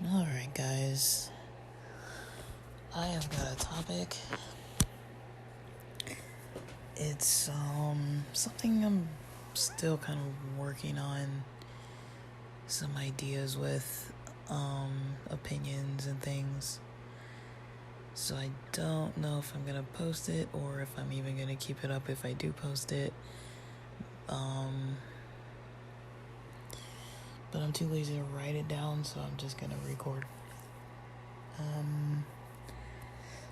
Alright, guys. I have got a topic. It's something I'm still kind of working on some ideas with, opinions and things. So I don't know if I'm gonna post it or if I'm even gonna keep it up if I do post it. But I'm too lazy to write it down, so I'm just gonna record.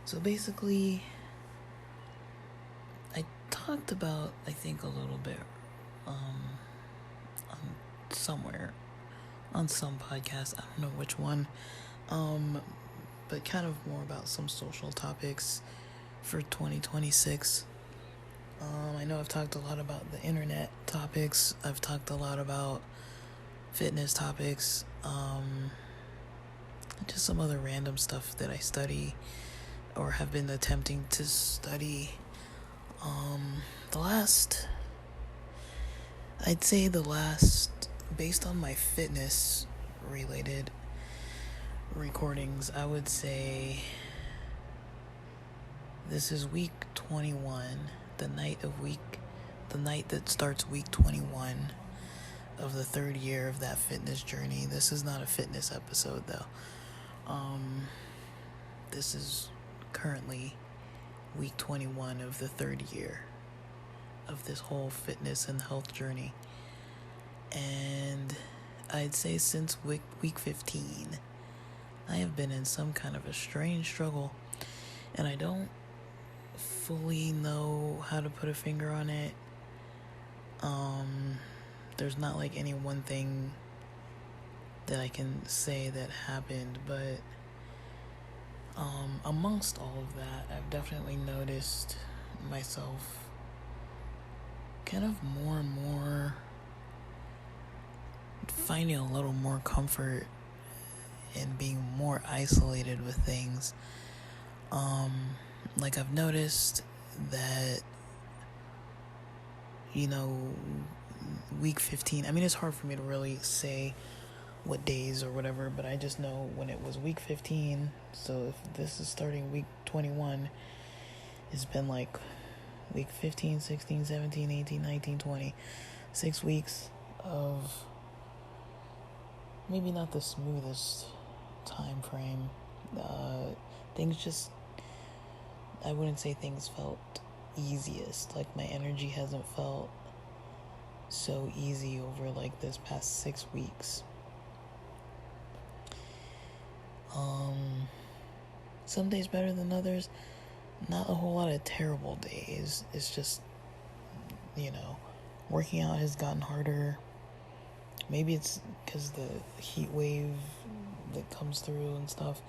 So basically, I talked about, I think, a little bit, on somewhere, on some podcast, I don't know which one, but kind of more about some social topics for 2026. I know I've talked a lot about the internet topics, I've talked a lot about fitness topics, just some other random stuff that I study or have been attempting to study. Based on my fitness related recordings, I would say this is week 21, the night that starts week 21 of the third year of that fitness journey. This is not a fitness episode though. This is currently week 21 of the third year of this whole fitness and health journey. And I'd say since week 15, I have been in some kind of a strange struggle, and I don't fully know how to put a finger on it. There's not like any one thing that I can say that happened, but amongst all of that, I've definitely noticed myself kind of more and more finding a little more comfort in being more isolated with things. Like I've noticed that, week 15, I mean, it's hard for me to really say what days or whatever, but I just know when it was week 15, so if this is starting week 21, it's been like week 15, 16, 17, 18, 19, 20, 6 weeks of maybe not the smoothest time frame. Things just, I wouldn't say things felt easiest. Like my energy hasn't felt so easy over like this past 6 weeks. Some days better than others. Not a whole lot of terrible days. It's just, working out has gotten harder. Maybe it's because the heat wave that comes through and stuff.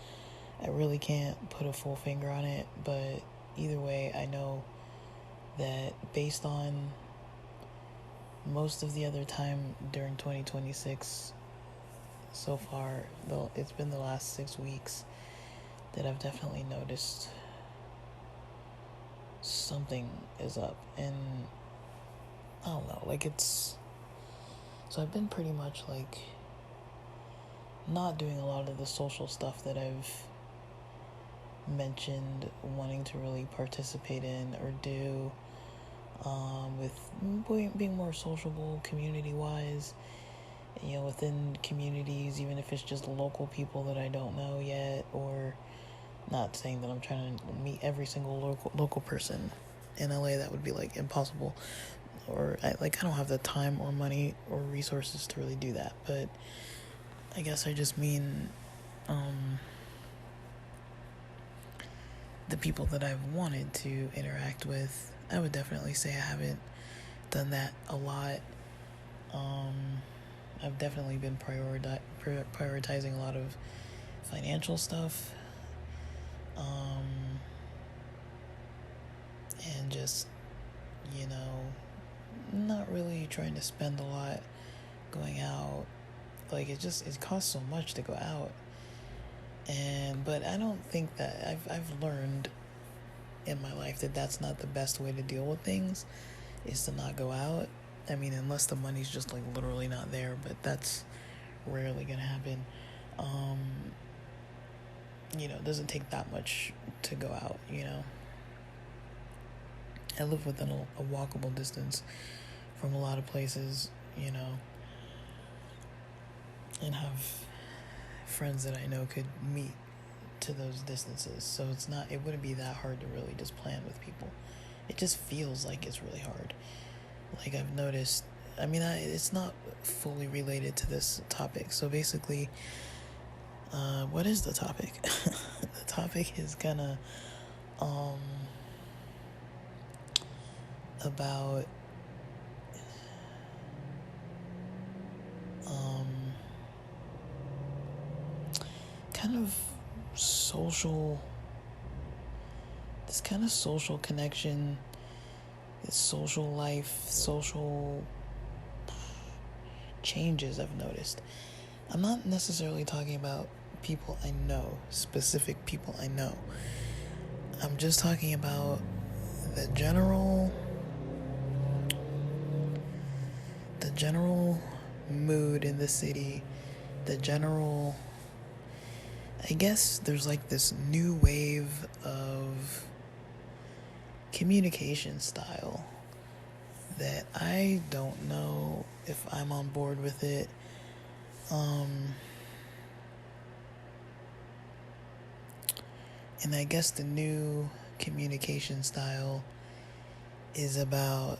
I really can't put a full finger on it, but either way, I know that based on most of the other time during 2026 so far, though it's been the last 6 weeks that I've definitely noticed something is up. And I don't know, so I've been pretty much like not doing a lot of the social stuff that I've mentioned wanting to really participate in or do, with being more sociable community wise, within communities, even if it's just local people that I don't know yet, or not saying that I'm trying to meet every single local person in LA. That would be like impossible, or I don't have the time or money or resources to really do that. But I guess I just mean the people that I've wanted to interact with. I would definitely say I haven't done that a lot. I've definitely been prioritizing a lot of financial stuff, and just, not really trying to spend a lot going out. Like it costs so much to go out, but I don't think that I've learned in my life that that's not the best way to deal with things, is to not go out. I mean, unless the money's just like literally not there, but that's rarely gonna happen. It doesn't take that much to go out, I live within a walkable distance from a lot of places, and have friends that I know could meet to those distances. So it wouldn't be that hard to really just plan with people. It just feels like it's really hard. Like I've noticed, it's not fully related to this topic. So basically, what is the topic? The topic is gonna, about, kind of this kind of social connection, this social life, social changes I've noticed. I'm not necessarily talking about people I know, specific people I know. I'm just talking about the general mood in the city, I guess there's like this new wave of communication style that I don't know if I'm on board with it. And I guess the new communication style is about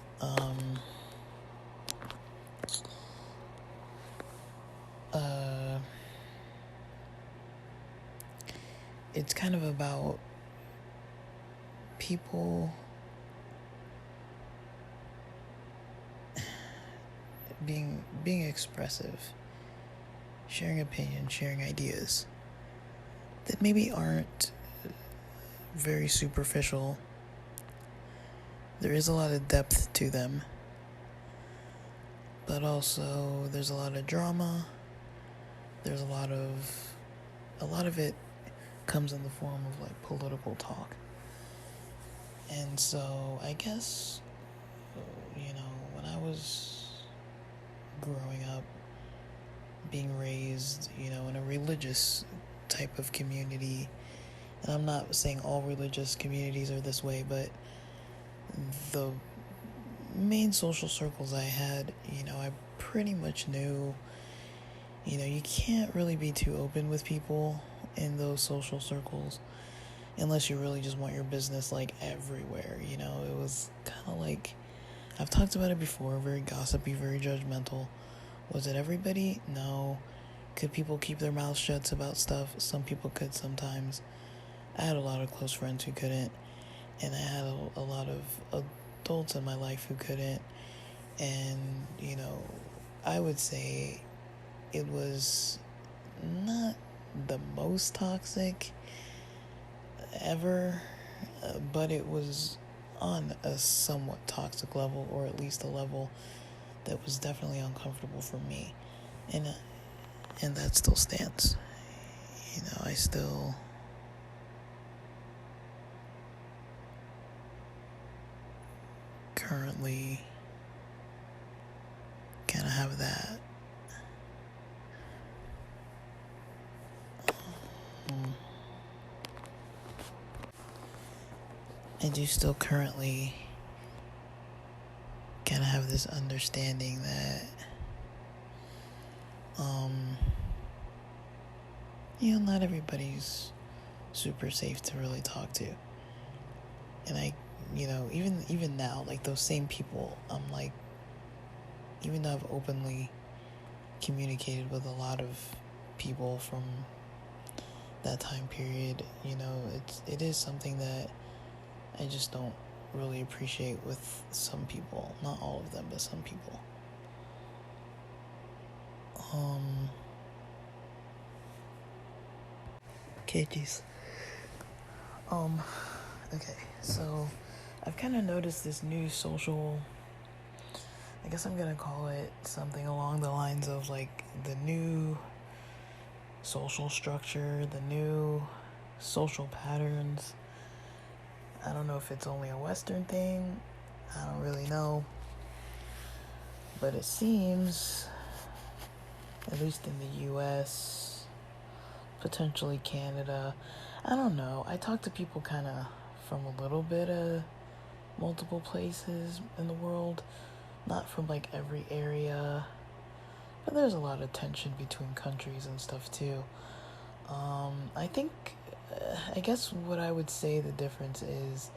it's kind of about people being expressive, sharing opinions, sharing ideas that maybe aren't very superficial. There is a lot of depth to them, but also there's a lot of drama. There's a lot of it comes in the form of like political talk. And so I guess, when I was growing up, being raised, in a religious type of community, and I'm not saying all religious communities are this way, but the main social circles I had, I pretty much knew, you can't really be too open with people in those social circles unless you really just want your business like everywhere. It was kind of like, I've talked about it before, very gossipy, very judgmental. Was it everybody? No. Could people keep their mouths shut about stuff? Some people could sometimes. I had a lot of close friends who couldn't, and I had a lot of adults in my life who couldn't. And I would say it was not the most toxic ever, but it was on a somewhat toxic level, or at least a level that was definitely uncomfortable for me, and that still stands. I still currently kind of have that. I do still currently kind of have this understanding that, not everybody's super safe to really talk to. And I, even now, like those same people, I'm like, even though I've openly communicated with a lot of people from that time period, it is something that I just don't really appreciate with some people. Not all of them, but some people. Okay, jeez. Okay, so I've kind of noticed this new social, I guess I'm gonna call it something along the lines of like the new social structure, the new social patterns. I don't know if it's only a Western thing. I don't really know. But it seems, at least in the US, potentially Canada. I don't know. I talk to people kind of from a little bit of multiple places in the world, not from like every area, but there's a lot of tension between countries and stuff too. I think, I guess what I would say the difference is,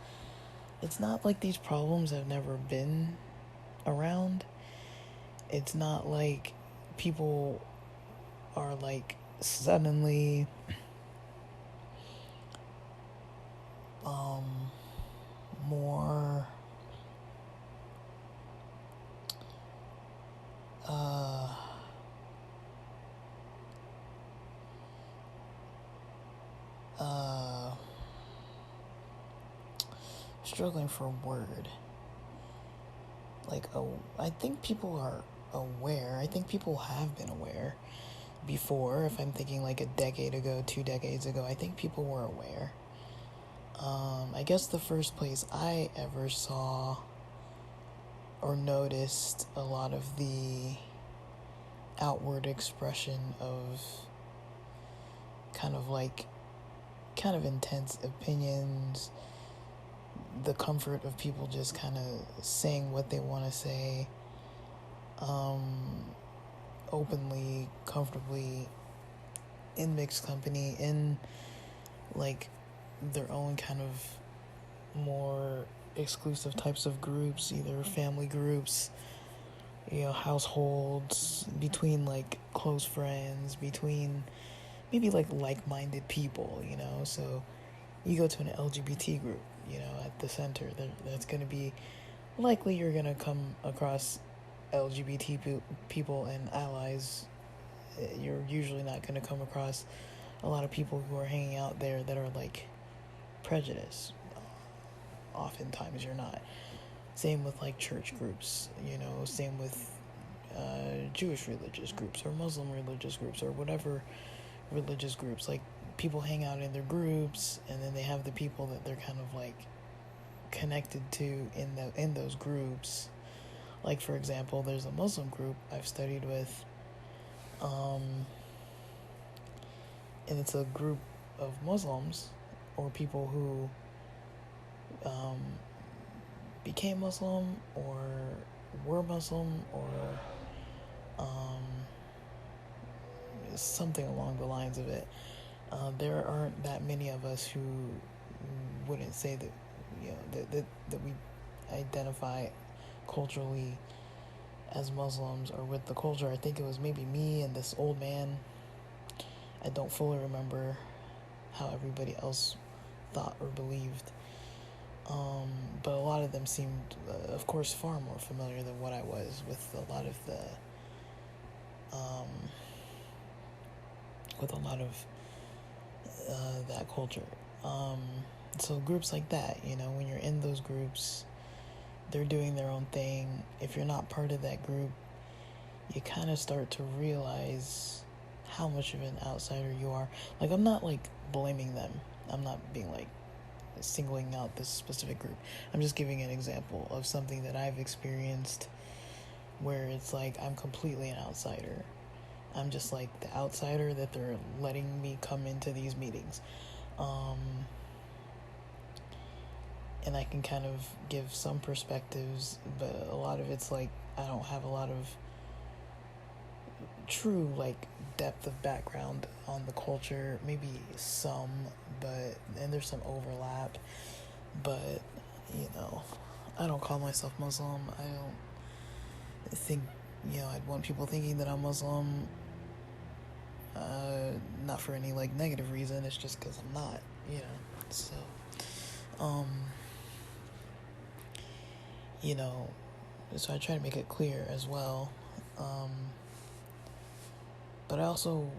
it's not like these problems have never been around. It's not like people are like suddenly more struggling for a word. Like, oh, I think people are aware. I think people have been aware before. If I'm thinking like a decade ago, 2 decades ago, I think people were aware. I guess the first place I ever saw or noticed a lot of the outward expression of kind of intense opinions, the comfort of people just kind of saying what they want to say, openly, comfortably, in mixed company, in like their own kind of more exclusive types of groups, either family groups, households, between like close friends, between maybe like-minded people, so you go to an LGBT group, at the center, that's going to be likely you're going to come across LGBT people and allies. You're usually not going to come across a lot of people who are hanging out there that are like prejudiced. Oftentimes you're not. Same with like church groups, same with Jewish religious groups or Muslim religious groups or whatever religious groups. Like, people hang out in their groups, and then they have the people that they're kind of like connected to in those groups. Like, for example, there's a Muslim group I've studied with, and it's a group of Muslims or people who became Muslim or were Muslim or something along the lines of it. There aren't that many of us who wouldn't say that, that we identify culturally as Muslims or with the culture. I think it was maybe me and this old man. I don't fully remember how everybody else thought or believed. But a lot of them seemed, of course, far more familiar than what I was with a lot of that culture. So groups like that, when you're in those groups, they're doing their own thing. If you're not part of that group, you kind of start to realize how much of an outsider you are. Like, I'm not like blaming them. I'm not being like singling out this specific group. I'm just giving an example of something that I've experienced where it's like I'm completely an outsider. I'm just like the outsider that they're letting me come into these meetings. And I can kind of give some perspectives, but a lot of it's like I don't have a lot of true like depth of background on the culture. Maybe some, and there's some overlap, but I don't call myself Muslim. I don't think I'd want people thinking that I'm Muslim, not for any like negative reason. It's just because I'm not, so so I try to make it clear as well. But I also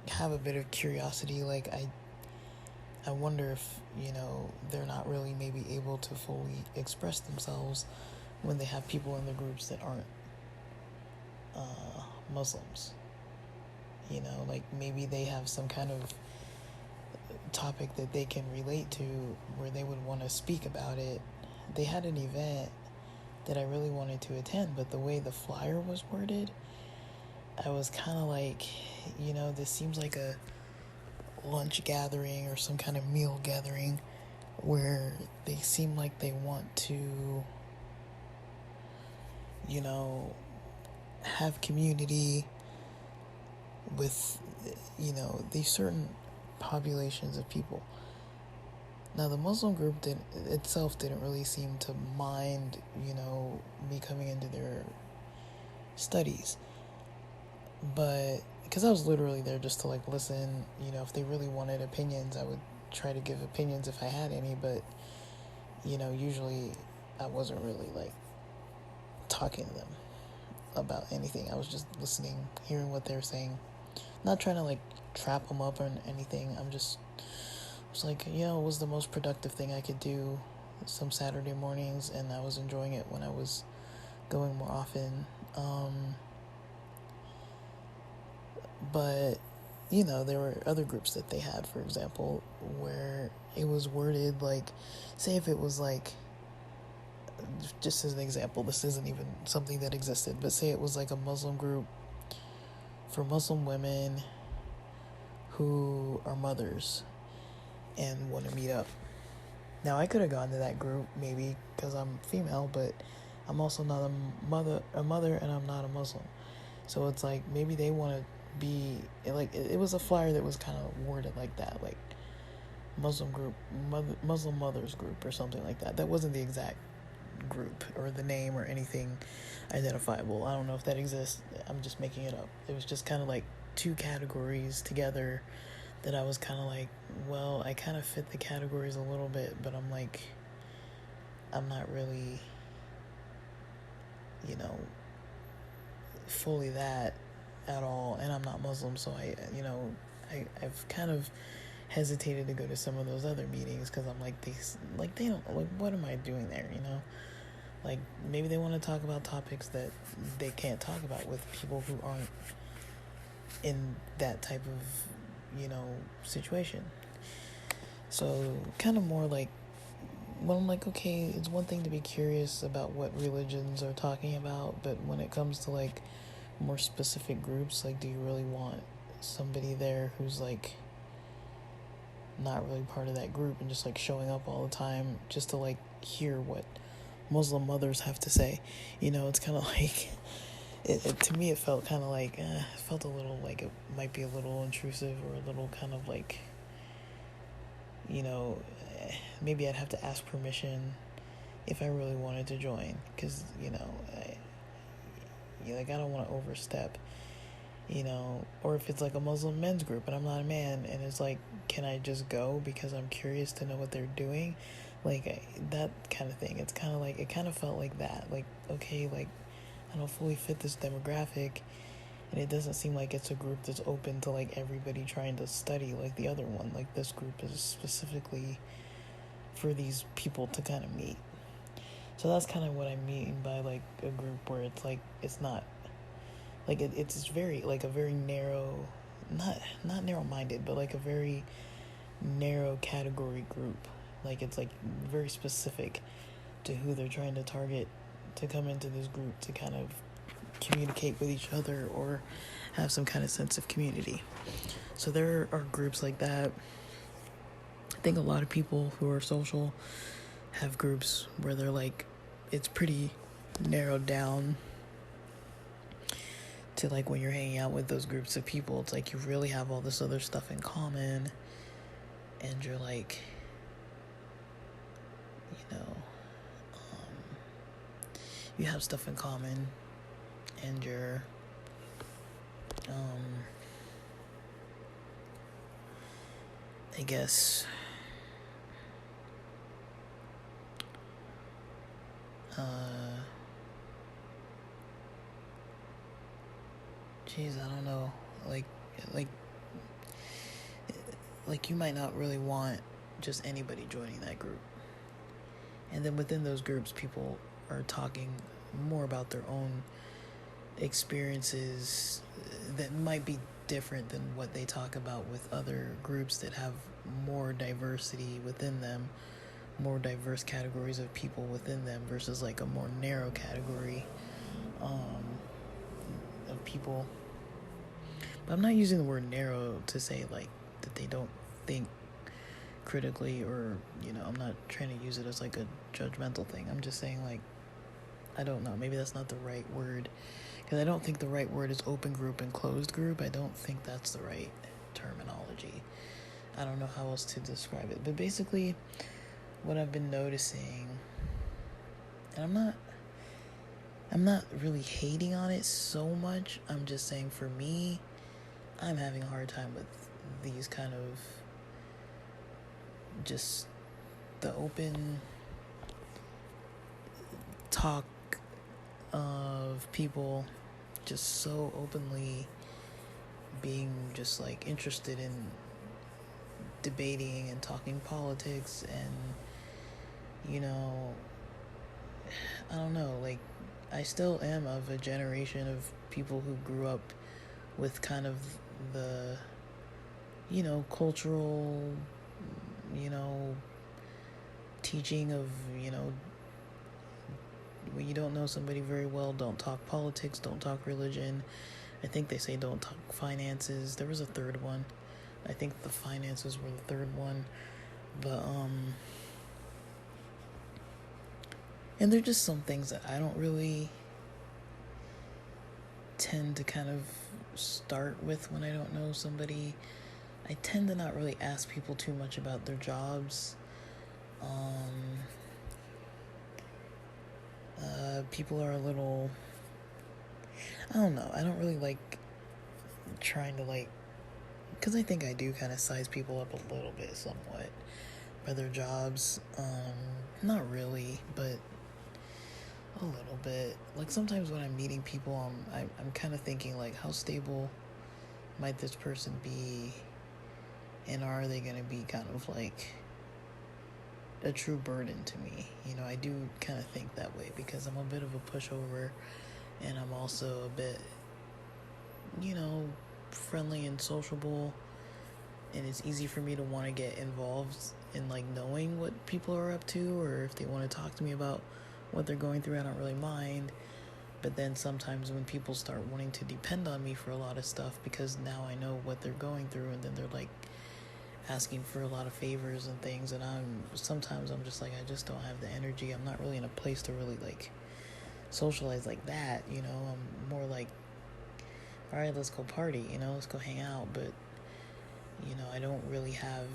have a bit of curiosity. Like, I wonder if, they're not really maybe able to fully express themselves when they have people in the groups that aren't Muslims. Like maybe they have some kind of topic that they can relate to where they would want to speak about it. They had an event that I really wanted to attend, but the way the flyer was worded, I was kind of like, this seems like a lunch gathering or some kind of meal gathering where they seem like they want to, you know, have community with, you know, these certain populations of people. Now, the Muslim group didn't really seem to mind, you know, me coming into their studies. But, because I was literally there just to, like, listen, you know, if they really wanted opinions, I would try to give opinions if I had any, but, you know, usually I wasn't really, like, talking to them about anything. I was just listening, hearing what they were saying, not trying to, like, trap them up or anything. I was like, you know, it was the most productive thing I could do some Saturday mornings, and I was enjoying it when I was going more often. But, you know, there were other groups that they had, for example, where it was worded like, say if it was like, just as an example, this isn't even something that existed, but say it was like a Muslim group for Muslim women who are mothers and want to meet up. Now, I could have gone to that group maybe because I'm female, but I'm also not a mother, and I'm not a Muslim. So it's like maybe they want to be like, it was a flyer that was kind of worded like that, like Muslim mothers group or something like that. That wasn't the exact group or the name or anything identifiable. I don't know if that exists. I'm just making it up. It was just kind of like two categories together that I was kind of like, well, I kind of fit the categories a little bit, but I'm like, I'm not really, you know, fully that at all, and I'm not Muslim, so I've kind of hesitated to go to some of those other meetings because I'm like, they don't, like, what am I doing there, you know? Like, maybe they want to talk about topics that they can't talk about with people who aren't in that type of, you know, situation. So kind of more like, well, I'm like, okay, it's one thing to be curious about what religions are talking about, but when it comes to like more specific groups, like, do you really want somebody there who's like not really part of that group and just like showing up all the time just to like hear what Muslim mothers have to say? You know, it's kind of like, to me it felt kind of like, it felt a little like it might be a little intrusive or a little kind of like, you know, maybe I'd have to ask permission if I really wanted to join, because, you know, I don't want to overstep, you know. Or if it's like a Muslim men's group and I'm not a man, and it's like, can I just go because I'm curious to know what they're doing? Like, that kind of thing. It's kind of like, it kind of felt like that. Like, okay, like, I don't fully fit this demographic, and it doesn't seem like it's a group that's open to like everybody trying to study like the other one. Like, this group is specifically for these people to kind of meet. So that's kind of what I mean by like a group where it's like, it's not like, it's very like a very narrow, not narrow-minded, but like a very narrow category group. Like, it's like very specific to who they're trying to target to come into this group to kind of communicate with each other or have some kind of sense of community. So there are groups like that. I think a lot of people who are social have groups where they're like, it's pretty narrowed down to like, when you're hanging out with those groups of people, it's like you really have all this other stuff in common, and you're like, you know, you have stuff in common, and you're I guess I don't know, like you might not really want just anybody joining that group. And then within those groups, people are talking more about their own experiences that might be different than what they talk about with other groups that have more diversity within them, more diverse categories of people within them, versus like a more narrow category of people. But I'm not using the word narrow to say like that they don't think critically, or, I'm not trying to use it as like a judgmental thing. I'm just saying, like, I don't know, maybe that's not the right word, because I don't think the right word is open group and closed group. I don't think that's the right terminology. I don't know how else to describe it, but basically what I've been noticing, and I'm not really hating on it so much. I'm just saying, for me, I'm having a hard time with these kind of, just the open talk of people just so openly being just like interested in debating and talking politics, and I don't know, like, I still am of a generation of people who grew up with kind of the cultural teaching of when you don't know somebody very well, don't talk politics, don't talk religion. I think they say don't talk finances. There was a third one. I think the finances were the third one. But, and there are just some things that I don't really tend to kind of start with when I don't know somebody. I tend to not really ask people too much about their jobs. People are a little, I don't know, I don't really like trying to, like, because I think I do kind of size people up a little bit, somewhat, by their jobs. Not really, but a little bit. Like, sometimes when I'm meeting people, I'm kind of thinking, like, how stable might this person be, and are they going to be kind of like a true burden to me? I do kind of think that way, because I'm a bit of a pushover, and I'm also a bit, friendly and sociable, and it's easy for me to want to get involved in, like, knowing what people are up to, or if they want to talk to me about what they're going through, I don't really mind. But then sometimes when people start wanting to depend on me for a lot of stuff, because now I know what they're going through, and then they're like asking for a lot of favors and things, and sometimes I'm just like, I just don't have the energy. I'm not really in a place to really, like, socialize like that. I'm more like, all right, let's go party, let's go hang out. But I don't really have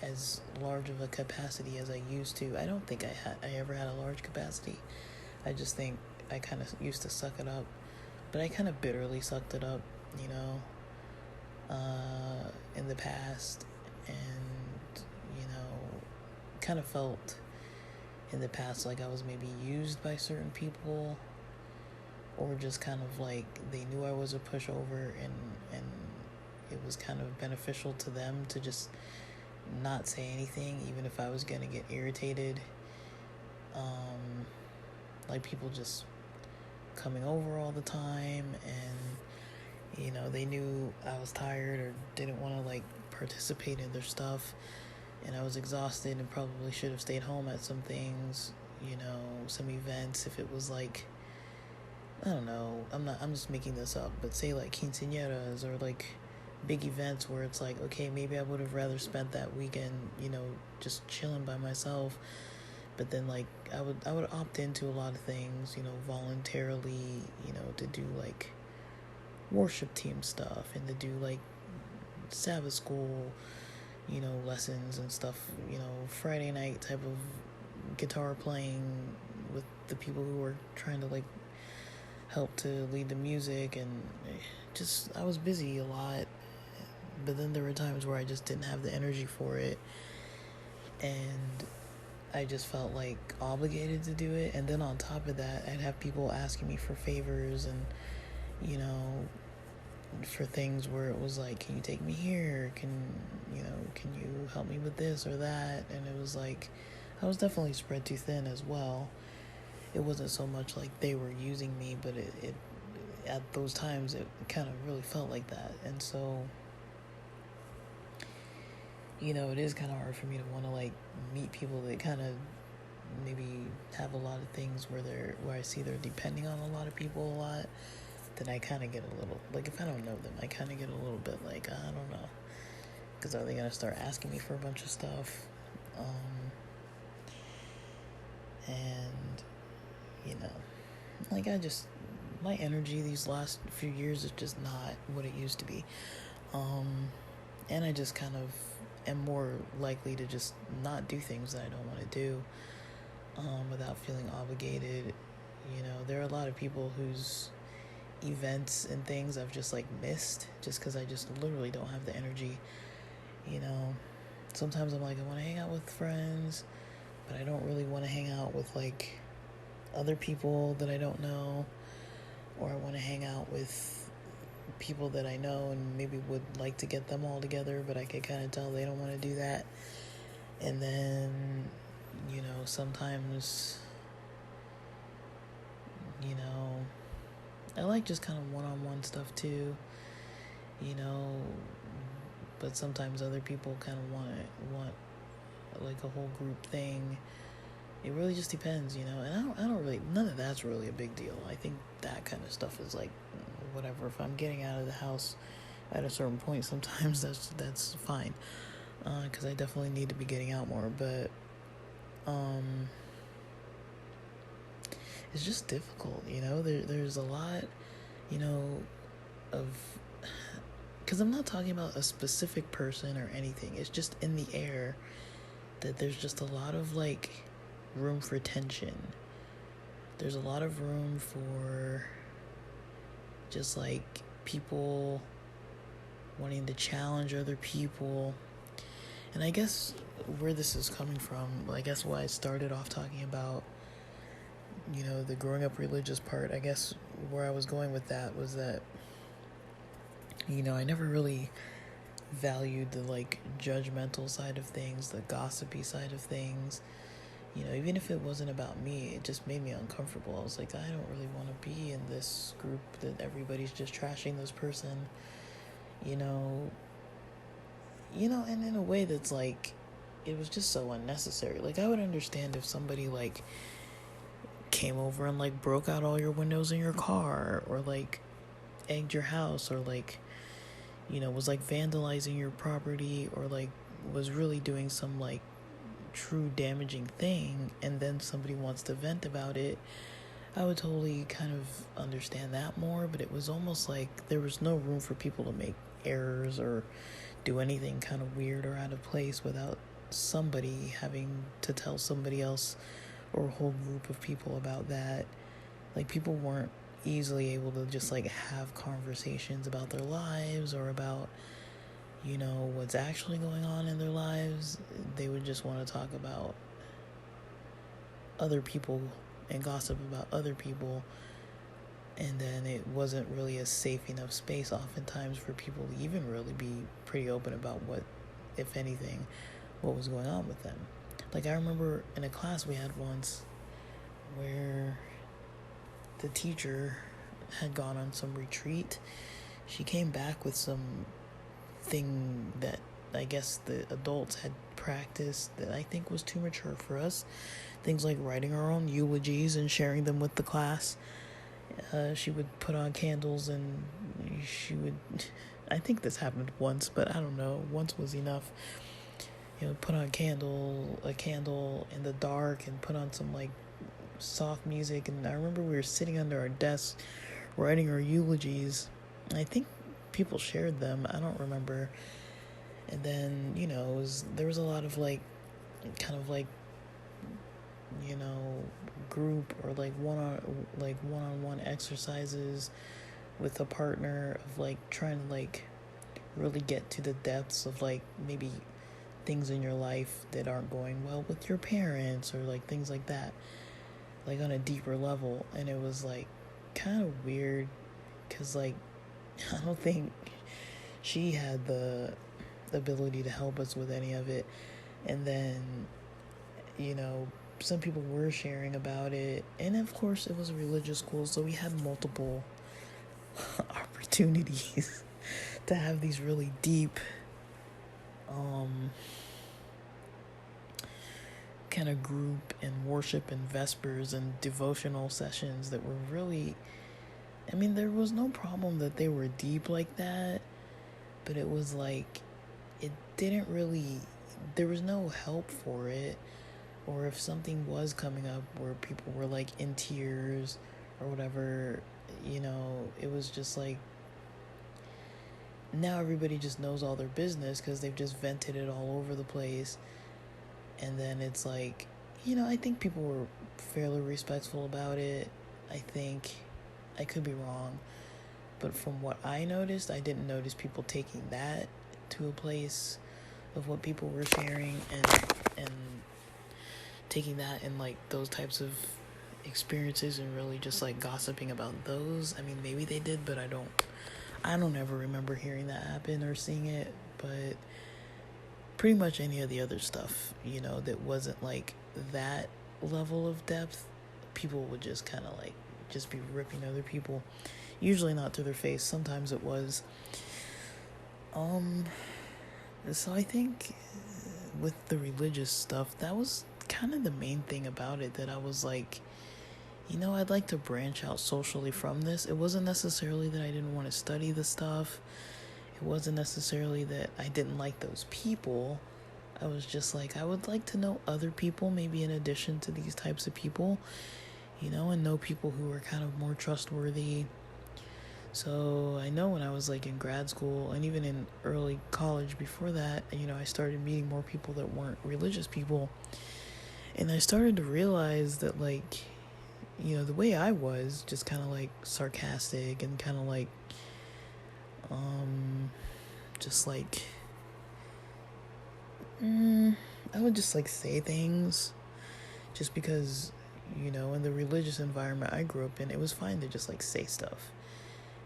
as large of a capacity as I used to. I don't think I ever had a large capacity. I just think I kind of used to suck it up, but I kind of bitterly sucked it up, in the past, and kind of felt in the past like I was maybe used by certain people, or just kind of like they knew I was a pushover, and it was kind of beneficial to them to just not say anything, even if I was gonna get irritated. Like, people just coming over all the time, and they knew I was tired or didn't want to, like, participate in their stuff, and I was exhausted and probably should have stayed home at some things, some events. If it was like, I don't know, I'm just making this up, but say like quinceañeras or like big events where it's like, okay, maybe I would have rather spent that weekend, just chilling by myself. But then, like, I would opt into a lot of things, voluntarily, to do, like, worship team stuff, and to do, like, Sabbath school, lessons and stuff, Friday night type of guitar playing with the people who were trying to, like, help to lead the music, and just, I was busy a lot. But then there were times where I just didn't have the energy for it, and I just felt like obligated to do it. And then on top of that, I'd have people asking me for favors, and for things where it was like, can you take me here, can you help me with this or that? And it was like, I was definitely spread too thin as well. It wasn't so much like they were using me, but it at those times it kind of really felt like that. And so it is kind of hard for me to want to, like, meet people that kind of maybe have a lot of things where I see they're depending on a lot of people a lot. then I kind of get a little, like, if I don't know them, I kind of get a little bit like, I don't know. Because are they going to start asking me for a bunch of stuff? And, like, my energy these last few years is just not what it used to be. And I just kind of am more likely to just not do things that I don't want to do, without feeling obligated. There are a lot of people whose events and things I've just, like, missed just because I just literally don't have the energy. Sometimes I'm like, I want to hang out with friends, but I don't really want to hang out with, like, other people that I don't know, or I want to hang out with people that I know and maybe would like to get them all together, but I can kind of tell they don't want to do that. And then, sometimes, I like just kind of one-on-one stuff too, but sometimes other people kind of want like a whole group thing. It really just depends, and I don't really, none of that's really a big deal. I think that kind of stuff is like, whatever. If I'm getting out of the house at a certain point, sometimes that's fine, because I definitely need to be getting out more, but, it's just difficult, there's a lot, of, because I'm not talking about a specific person or anything, it's just in the air that there's just a lot of, like, room for tension. There's a lot of room for just, like, people wanting to challenge other people. And I guess where this is coming from, I guess why I started off talking about, the growing up religious part, I guess where I was going with that was that, I never really valued the, like, judgmental side of things, the gossipy side of things. Even if it wasn't about me, it just made me uncomfortable. I was like, I don't really want to be in this group that everybody's just trashing this person, and in a way that's, like, it was just so unnecessary. Like, I would understand if somebody, like, came over and, like, broke out all your windows in your car, or, like, egged your house, or, like, was, like, vandalizing your property, or, like, was really doing some, like, true damaging thing, and then somebody wants to vent about it. I would totally kind of understand that more, but it was almost like there was no room for people to make errors or do anything kind of weird or out of place without somebody having to tell somebody else or a whole group of people about that. Like, people weren't easily able to just, like, have conversations about their lives or about, what's actually going on in their lives. They would just want to talk about other people and gossip about other people, and then it wasn't really a safe enough space oftentimes for people to even really be pretty open about what, if anything, what was going on with them. Like, I remember in a class we had once where the teacher had gone on some retreat. She came back with some thing that I guess the adults had practiced that I think was too mature for us. Things like writing our own eulogies and sharing them with the class. She would put on candles, and she would, I think this happened once, but I don't know, once was enough. Put on a candle in the dark, and put on some, like, soft music. And I remember we were sitting under our desks writing our eulogies. I think people shared them, I don't remember. And then, there was a lot of, like, kind of, like, group or, like, one-on-one exercises with a partner of, like, trying to, like, really get to the depths of, like, maybe things in your life that aren't going well with your parents, or, like, things like that, like, on a deeper level. And it was, like, kind of weird, because, like, I don't think she had the ability to help us with any of it. And then, some people were sharing about it, and of course it was a religious school, so we had multiple opportunities to have these really deep kind of group and worship and vespers and devotional sessions that were really I mean, there was no problem that they were deep like that, but it was like, it didn't really, there was no help for it. Or if something was coming up where people were like in tears or whatever, it was just like, now everybody just knows all their business because they've just vented it all over the place. And then it's like, I think people were fairly respectful about it. I think, I could be wrong, but from what I noticed, I didn't notice people taking that to a place of what people were sharing and taking that and like those types of experiences and really just like gossiping about those. I mean, maybe they did, but I don't ever remember hearing that happen or seeing it. But pretty much any of the other stuff, that wasn't like that level of depth, people would just kind of like just be ripping other people, usually not to their face. Sometimes it was. So I think with the religious stuff, that was kind of the main thing about it, that I was like, I'd like to branch out socially from this. It wasn't necessarily that I didn't want to study the stuff. It wasn't necessarily that I didn't like those people. I was just like, I would like to know other people, maybe in addition to these types of people, and know people who are kind of more trustworthy. So I know when I was like in grad school and even in early college before that, I started meeting more people that weren't religious people. And I started to realize that like, the way I was just kind of like sarcastic and kind of like, just like, I would just like say things just because, in the religious environment I grew up in, it was fine to just like say stuff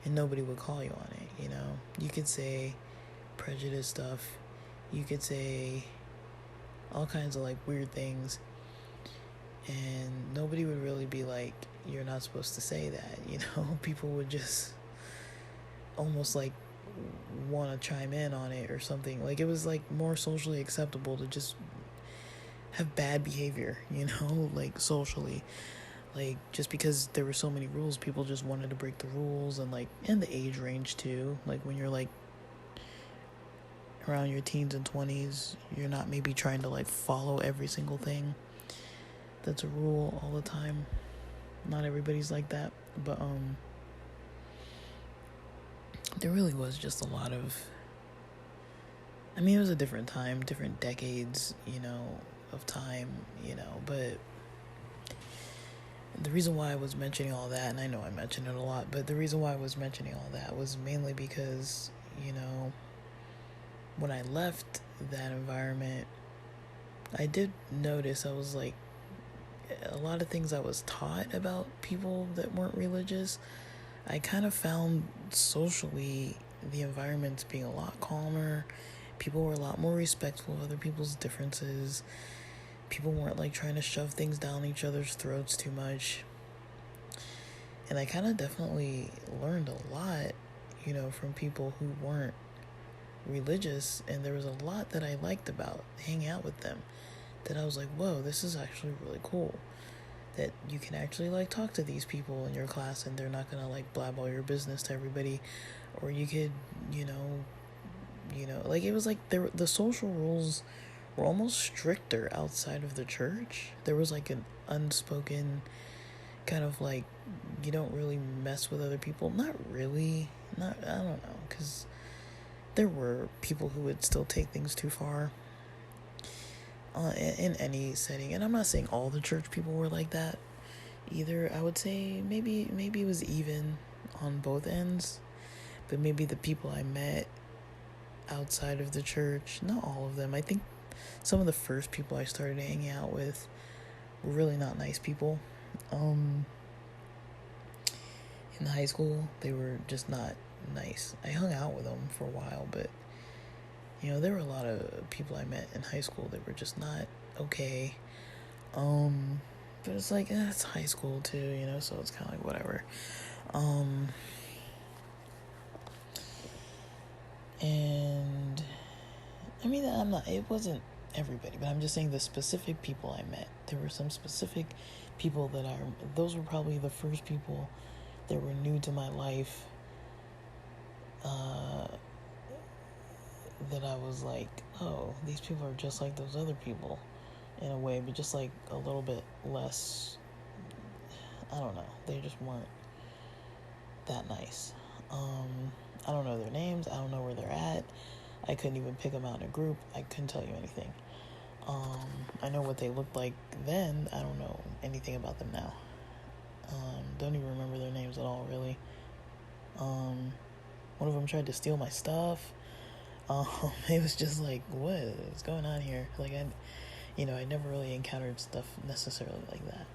and nobody would call you on it. You could say prejudice stuff, you could say all kinds of like weird things, and nobody would really be like, you're not supposed to say that. People would just almost like want to chime in on it or something. Like it was like more socially acceptable to just have bad behavior, like socially. Like just because there were so many rules, people just wanted to break the rules. And like in the age range too, like when you're like around your teens and 20s, you're not maybe trying to like follow every single thing that's a rule all the time. Not everybody's like that, but there really was just a lot of, I mean, it was a different time, different decades, of time, but the reason why I was mentioning all that, and I know I mentioned it a lot, but the reason why I was mentioning all that was mainly because, when I left that environment, I did notice, I was like, a lot of things I was taught about people that weren't religious, I kind of found socially the environments being a lot calmer. People were a lot more respectful of other people's differences. People weren't like trying to shove things down each other's throats too much. And I kind of definitely learned a lot, from people who weren't religious. And there was a lot that I liked about hanging out with them, that I was like, whoa, this is actually really cool. That you can actually like talk to these people in your class and they're not gonna like blab all your business to everybody. Or you could, like it was like the social rules were almost stricter outside of the church. There was like an unspoken kind of like, you don't really mess with other people. Not really. I don't know, because there were people who would still take things too far in any setting. And I'm not saying all the church people were like that either. I would say maybe it was even on both ends, but maybe the people I met outside of the church, not all of them. I think some of the first people I started hanging out with were really not nice people. In high school, they were just not nice. I hung out with them for a while, but there were a lot of people I met in high school that were just not okay. But it's like, it's high school too, so it's kind of like whatever. And I mean, it wasn't everybody, but I'm just saying the specific people I met. There were some specific people those were probably the first people that were new to my life, that I was like, oh, these people are just like those other people in a way, but just like a little bit less, I don't know, they just weren't that nice. I don't know their names, I don't know where they're at, I couldn't even pick them out in a group, I couldn't tell you anything. I know what they looked like then, I don't know anything about them now. Don't even remember their names at all, really. One of them tried to steal my stuff. It was just like, what is going on here? Like, I never really encountered stuff necessarily like that.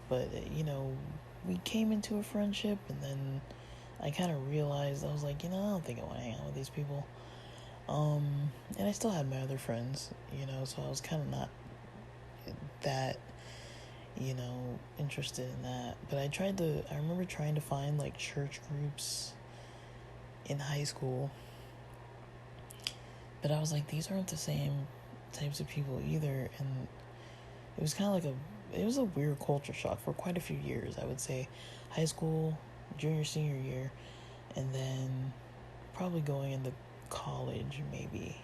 But, we came into a friendship, and then I kind of realized, I was like, I don't think I want to hang out with these people. And I still had my other friends, so I was kind of not that, interested in that. But I remember trying to find, like, church groups in high school. But I was like, these aren't the same types of people either. And it was kind of like it was a weird culture shock for quite a few years, I would say. High school, junior, senior year, and then probably going into college maybe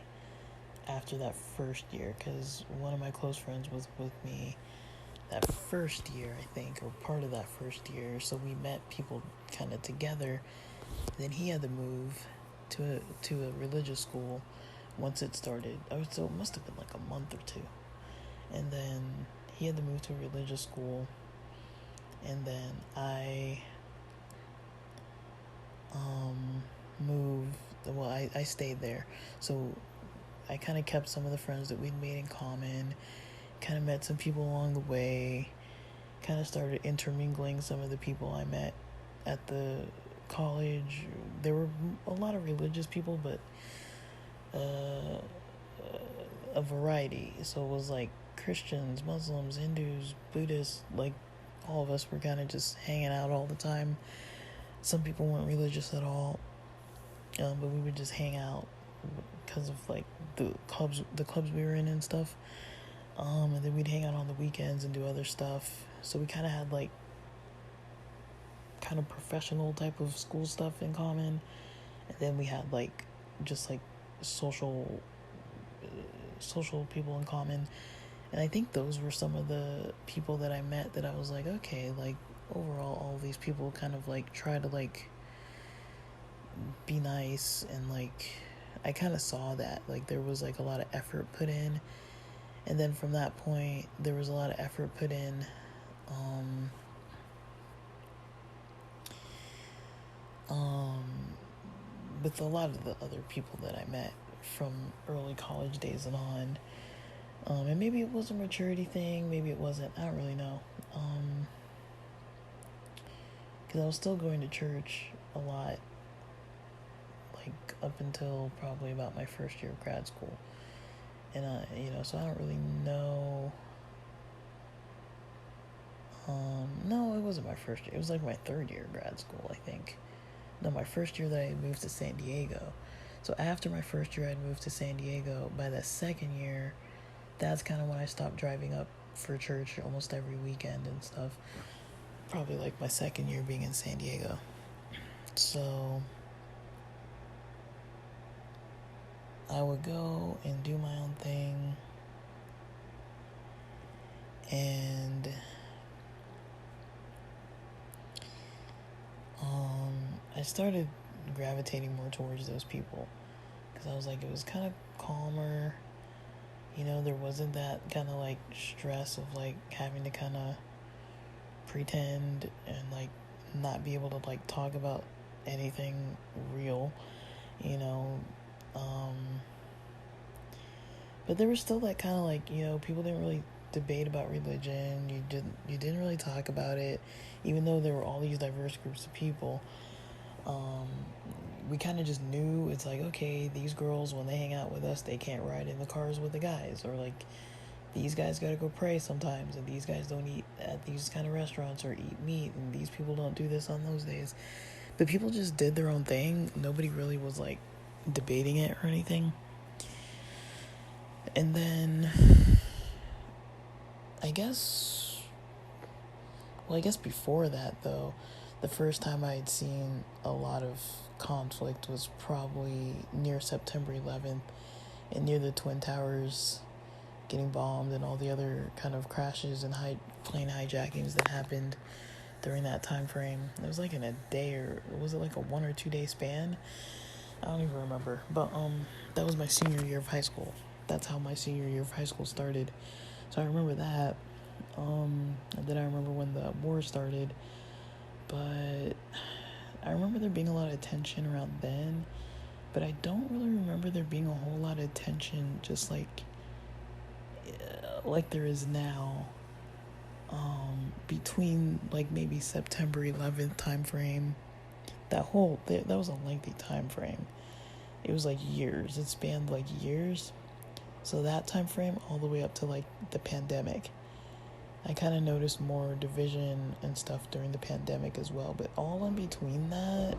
after that first year, because one of my close friends was with me that first year, I think, or part of that first year. So we met people kind of together. Then he had to move to a religious school once it started. So it must have been like a month or two. And then he had to move to a religious school. And then I moved. Well, I stayed there. So I kind of kept some of the friends that we'd made in common. Kind of met some people along the way. Kind of started intermingling some of the people I met at the college. There were a lot of religious people, but a variety. So it was like Christians, Muslims, Hindus, Buddhists, like all of us were kind of just hanging out all the time. Some people weren't religious at all, but we would just hang out because of like the clubs we were in and stuff. And then we'd hang out on the weekends and do other stuff. So we kind of had like kind of professional type of school stuff in common. And then we had like just like social people in common. And I think those were some of the people that I met that I was like, okay, like overall all these people kind of like try to like be nice, and like I kind of saw that like there was like a lot of effort put in. And then from that point, there was a lot of effort put in with a lot of the other people that I met from early college days and on. And maybe it was a maturity thing, maybe it wasn't, I don't really know. Because I was still going to church a lot, like up until probably about my first year of grad school. And, so I don't really know. No, it wasn't my first year. It was like my third year of grad school, I think. No, my first year that I moved to San Diego. So after my first year, I'd moved to San Diego. By the second year, that's kind of when I stopped driving up for church almost every weekend and stuff. Probably like my second year being in San Diego. So I would go and do my own thing, and I started gravitating more towards those people because I was like, it was kind of calmer, there wasn't that kind of like stress of like having to kind of pretend and like not be able to like talk about anything real, but there was still that kind of like, people didn't really debate about religion. You didn't really talk about it, even though there were all these diverse groups of people. We kind of just knew it's like, okay, these girls, when they hang out with us, they can't ride in the cars with the guys, or like these guys gotta go pray sometimes, and these guys don't eat at these kind of restaurants or eat meat, and these people don't do this on those days. But people just did their own thing. Nobody really was like debating it or anything. And then I guess well, I guess before that, though, the first time I had seen a lot of conflict was probably near September 11th and near the Twin Towers getting bombed and all the other kind of crashes and plane hijackings that happened during that time frame. It was like in a day, or was it like a 1 or 2 day span? I don't even remember. But that was my senior year of high school. That's how my senior year of high school started. So I remember that. And then I remember when the war started. But I remember there being a lot of tension around then. But I don't really remember there being a whole lot of tension just like there is now. Between like maybe September 11th time frame, that was a lengthy time frame. It was like years. It spanned like years. So that time frame all the way up to like the pandemic. I kind of noticed more division and stuff during the pandemic as well, but all in between that,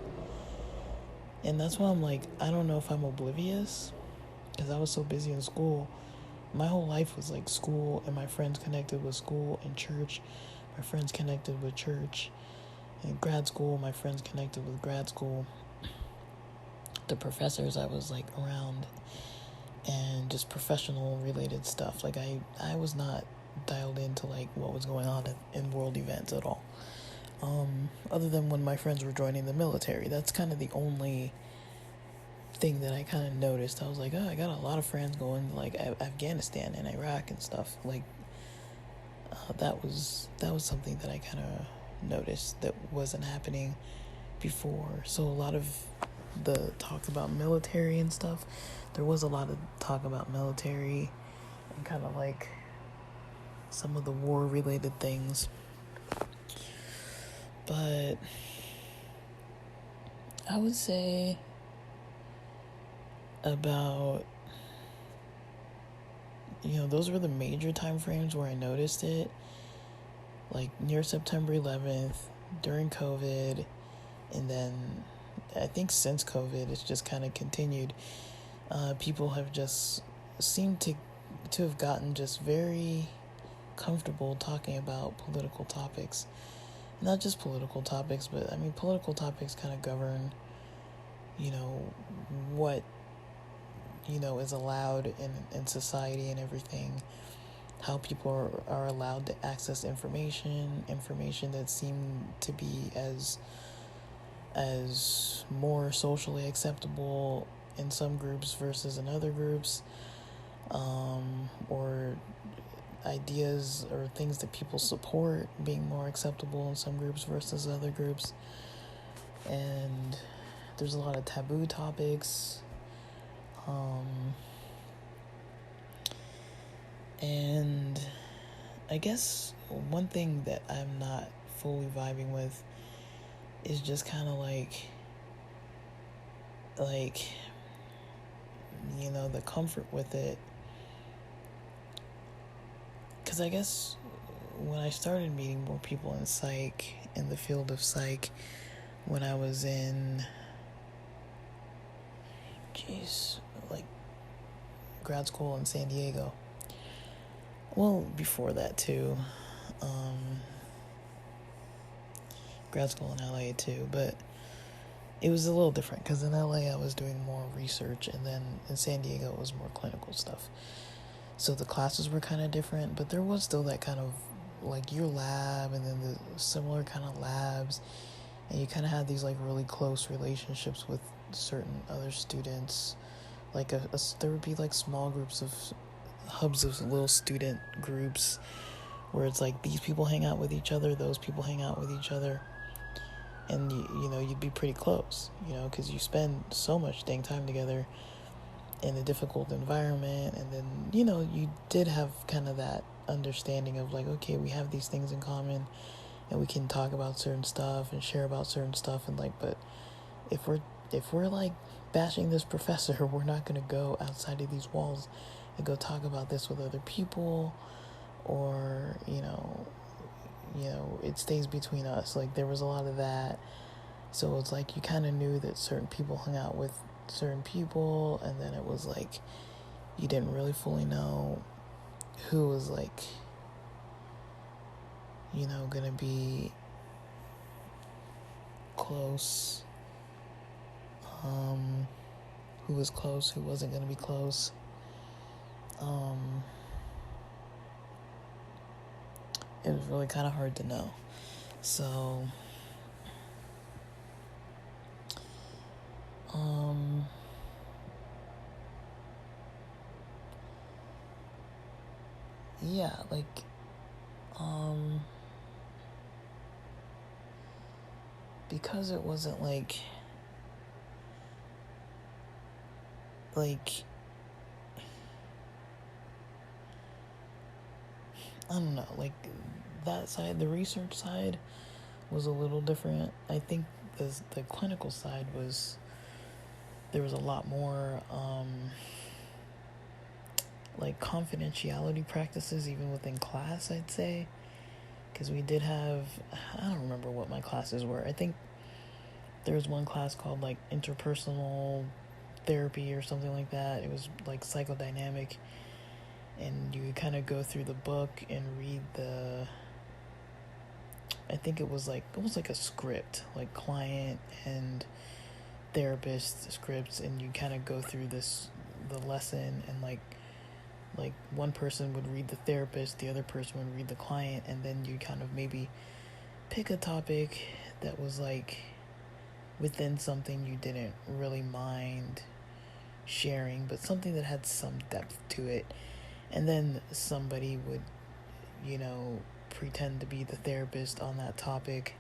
and that's why I'm like, I don't know if I'm oblivious, because I was so busy in school. My whole life was like school, and my friends connected with school, and church, my friends connected with church, and grad school, my friends connected with grad school. The professors I was like around, and just professional related stuff. Like I was not dialed into like what was going on in world events at all. Other than when my friends were joining the military, that's kind of the only thing that I kind of noticed. I was like, oh, I got a lot of friends going to like Afghanistan and Iraq and stuff. Like that was something that I kind of noticed that wasn't happening before. So a lot of the talk about military and stuff, there was a lot of talk about military and kind of like some of the war related things. But I would say about, those were the major time frames where I noticed it, like near September 11th, during COVID, and then I think since COVID it's just kind of continued. People have just seemed to have gotten just very comfortable talking about political topics. Not just political topics, but I mean political topics kind of govern what is allowed in society and everything, how people are allowed to access information that seem to be as more socially acceptable in some groups versus in other groups, or ideas or things that people support being more acceptable in some groups versus other groups. And there's a lot of taboo topics, and I guess one thing that I'm not fully vibing with is just kind of like the comfort with it. Because I guess when I started meeting more people in the field of psych, when I was in, like grad school in San Diego. Well, before that too. Grad school in LA too, but it was a little different because in LA I was doing more research, and then in San Diego it was more clinical stuff. So the classes were kind of different, but there was still that kind of like your lab and then the similar kind of labs, and you kind of had these like really close relationships with certain other students. Like there would be like small groups of hubs of little student groups where it's like these people hang out with each other, those people hang out with each other, and you'd be pretty close, because you spend so much dang time together in a difficult environment. And then you did have kind of that understanding of like, okay, we have these things in common and we can talk about certain stuff and share about certain stuff, and like, but if we're like bashing this professor, we're not going to go outside of these walls and go talk about this with other people, or it stays between us. Like there was a lot of that. So it's like you kind of knew that certain people hung out with certain people, and then it was like you didn't really fully know who was like gonna be close, who was close, who wasn't gonna be close. It was really kind of hard to know. So, yeah, like, because it wasn't like, I don't know, like, that side, the research side was a little different. I think the clinical side there was a lot more, like, confidentiality practices even within class, I'd say. Because we did have, I don't remember what my classes were. I think there was one class called, like, interpersonal therapy or something like that. It was, like, psychodynamic. And you kind of go through the book and read I think it was like almost like a script, like client and therapist scripts, and you kind of go through the lesson, and like one person would read the therapist, the other person would read the client, and then you kind of maybe pick a topic that was like within something you didn't really mind sharing, but something that had some depth to it. And then somebody would, pretend to be the therapist on that topic.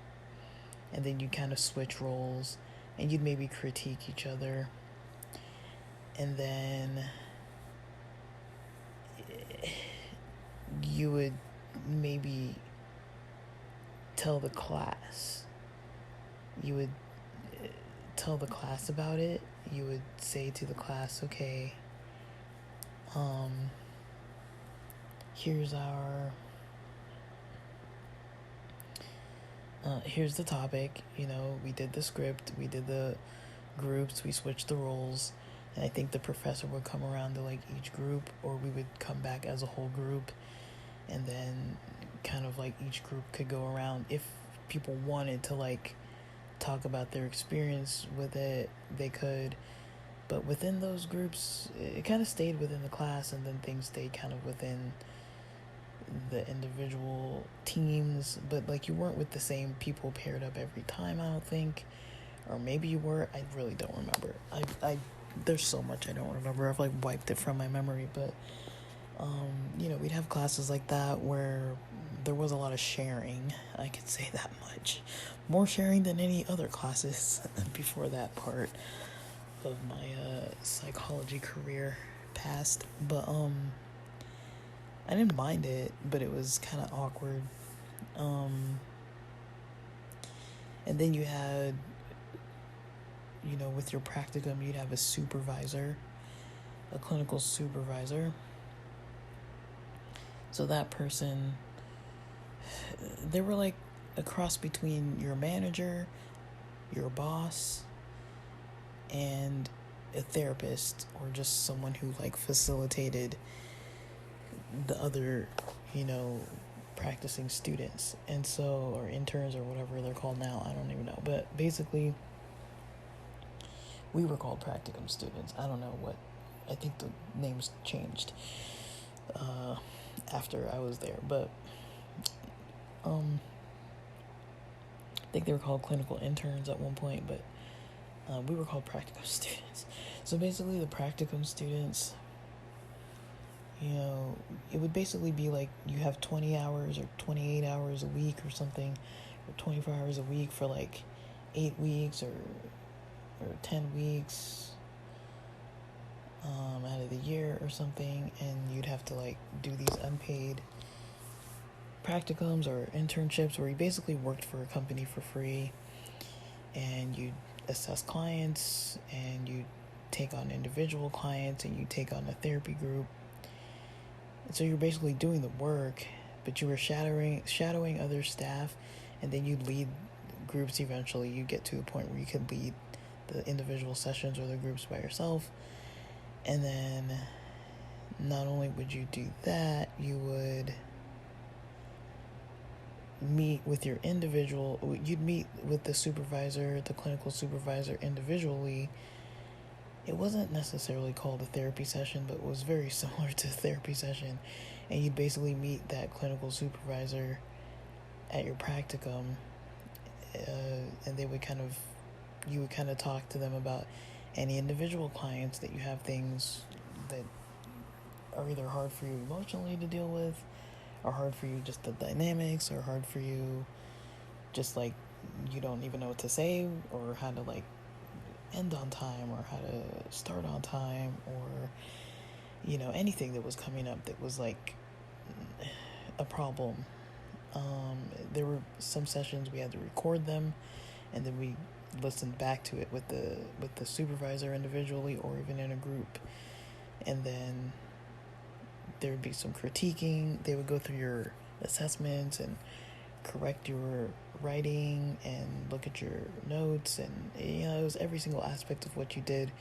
And then you kind of switch roles and you'd maybe critique each other. And then you would maybe tell the class. You would tell the class about it. You would say to the class, okay, here's the topic. We did the script, we did the groups, we switched the roles, and I think the professor would come around to like each group, or we would come back as a whole group, and then kind of like each group could go around. If people wanted to like talk about their experience with it, they could, but within those groups it kind of stayed within the class, and then things stayed kind of within the individual teams. But like you weren't with the same people paired up every time, I don't think, or maybe you were. I really don't remember. I there's so much I don't remember. I've like wiped it from my memory. But we'd have classes like that where there was a lot of sharing, I could say that much. More sharing than any other classes before that part of my psychology career passed. But I didn't mind it, but it was kind of awkward. And then you had, with your practicum, you'd have a supervisor, a clinical supervisor. So that person, they were like a cross between your manager, your boss, and a therapist, or just someone who like facilitated the other, practicing students. And so, or interns, or whatever they're called now, I don't even know. But basically, we were called practicum students. I don't know what, I think the names changed after I was there. But I think they were called clinical interns at one point, but we were called practicum students. So basically the practicum students, it would basically be like you have 20 hours or 28 hours a week or something, or 24 hours a week for like 8 weeks or 10 weeks out of the year or something, and you'd have to like do these unpaid practicums or internships where you basically worked for a company for free, and you assess clients, and you take on individual clients, and you take on a therapy group. And so you're basically doing the work, but you were shadowing other staff, and then you'd lead groups. Eventually you get to the point where you could lead the individual sessions or the groups by yourself. And then not only would you do that, you would meet with your individual, you'd meet with the supervisor, the clinical supervisor individually. It wasn't necessarily called a therapy session, but it was very similar to a therapy session. And you'd basically meet that clinical supervisor at your practicum, and they would you would kind of talk to them about any individual clients that you have, things that are either hard for you emotionally to deal with, or hard for you just the dynamics, or hard for you just like you don't even know what to say, or how to like end on time, or how to start on time, or anything that was coming up that was like a problem. There were some sessions we had to record them, and then we listened back to it with the supervisor individually or even in a group, and then there would be some critiquing. They would go through your assessments and correct your writing and look at your notes, and it was every single aspect of what you did.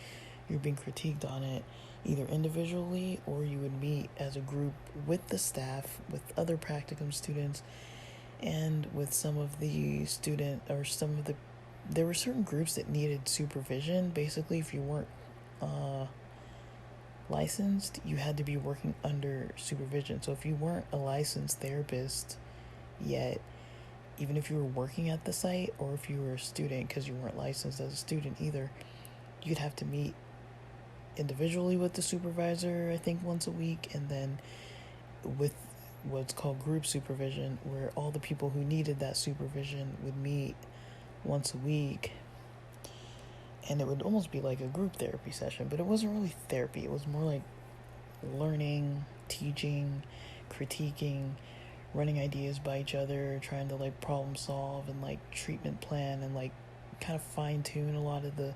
You're being critiqued on it, either individually, or you would meet as a group with the staff, with other practicum students, and with some of the there were certain groups that needed supervision. Basically, if you weren't licensed, you had to be working under supervision. So if you weren't a licensed therapist yet, even if you were working at the site, or if you were a student because you weren't licensed as a student either, you'd have to meet individually with the supervisor, I think once a week, and then with what's called group supervision, where all the people who needed that supervision would meet once a week. And it would almost be like a group therapy session, but it wasn't really therapy. It was more like learning, teaching, critiquing, running ideas by each other, trying to like problem solve and like treatment plan, and like kind of fine tune a lot of the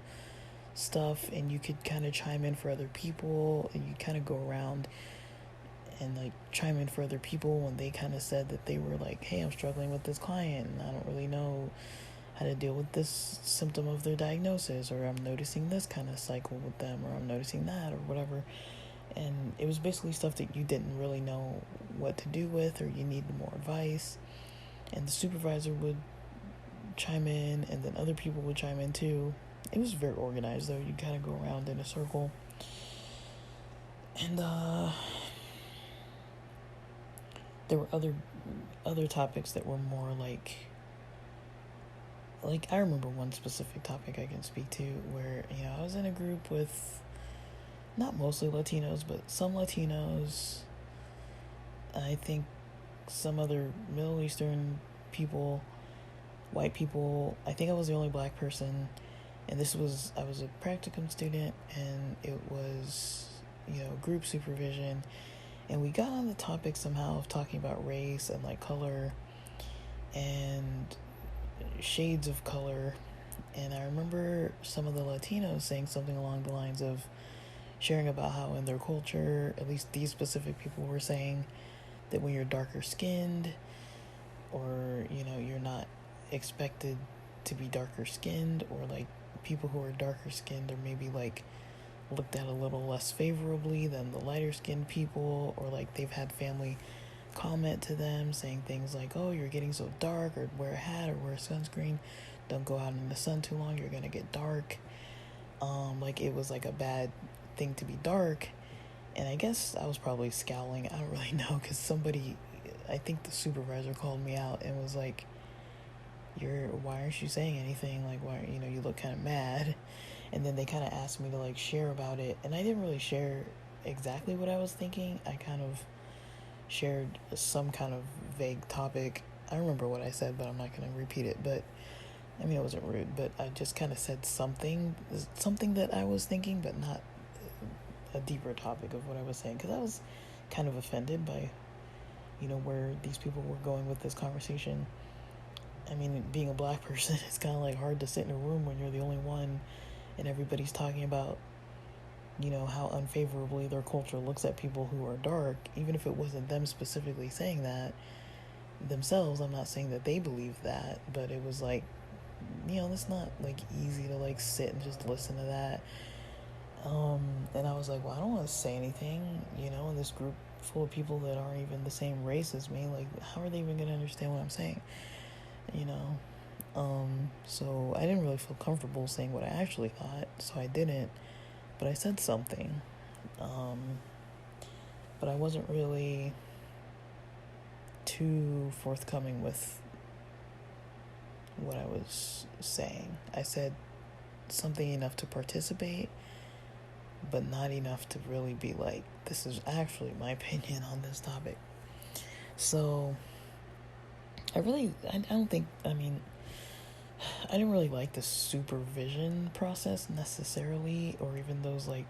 stuff. And you could kind of chime in for other people, and you kind of go around and like chime in for other people when they kind of said that they were like, hey, I'm struggling with this client and I don't really know how to deal with this symptom of their diagnosis, or I'm noticing this kind of cycle with them, or I'm noticing that, or whatever. And it was basically stuff that you didn't really know what to do with, or you needed more advice. And the supervisor would chime in, and then other people would chime in too. It was very organized though. You kind of go around in a circle. And there were other topics that were more like I remember one specific topic I can speak to where, I was in a group with not mostly Latinos, but some Latinos, I think some other Middle Eastern people, white people. I think I was the only black person, and I was a practicum student, and it was, group supervision, and we got on the topic somehow of talking about race and like color and shades of color. And I remember some of the Latinos saying something along the lines of sharing about how in their culture, at least these specific people were saying that when you're darker skinned, or you're not expected to be darker skinned, or like people who are darker skinned are maybe like looked at a little less favorably than the lighter skinned people, or like they've had family comment to them saying things like, oh, you're getting so dark, or wear a hat, or wear sunscreen, don't go out in the sun too long, you're gonna get dark. Like it was like a bad thing to be dark. And I guess I was probably scowling, I don't really know, because I think the supervisor called me out and was like, why aren't you saying anything, like why, you look kind of mad. And then they kind of asked me to like share about it, and I didn't really share exactly what I was thinking. I kind of shared some kind of vague topic. I remember what I said, but I'm not going to repeat it. But I mean, it wasn't rude, but I just kind of said something that I was thinking, but not a deeper topic of what I was saying, because I was kind of offended by, where these people were going with this conversation. I mean, being a black person, it's kind of like hard to sit in a room when you're the only one, and everybody's talking about, how unfavorably their culture looks at people who are dark, even if it wasn't them specifically saying that themselves. I'm not saying that they believe that, but it was like, it's not like easy to like sit and just listen to that. And I was like, well, I don't want to say anything, and this group full of people that aren't even the same race as me. Like, how are they even gonna understand what I'm saying? You know? So I didn't really feel comfortable saying what I actually thought, so I didn't. But I said something. But I wasn't really too forthcoming with what I was saying. I said something enough to participate, but not enough to really be like, this is actually my opinion on this topic. So I don't think, I mean, I didn't really like the supervision process necessarily, or even those like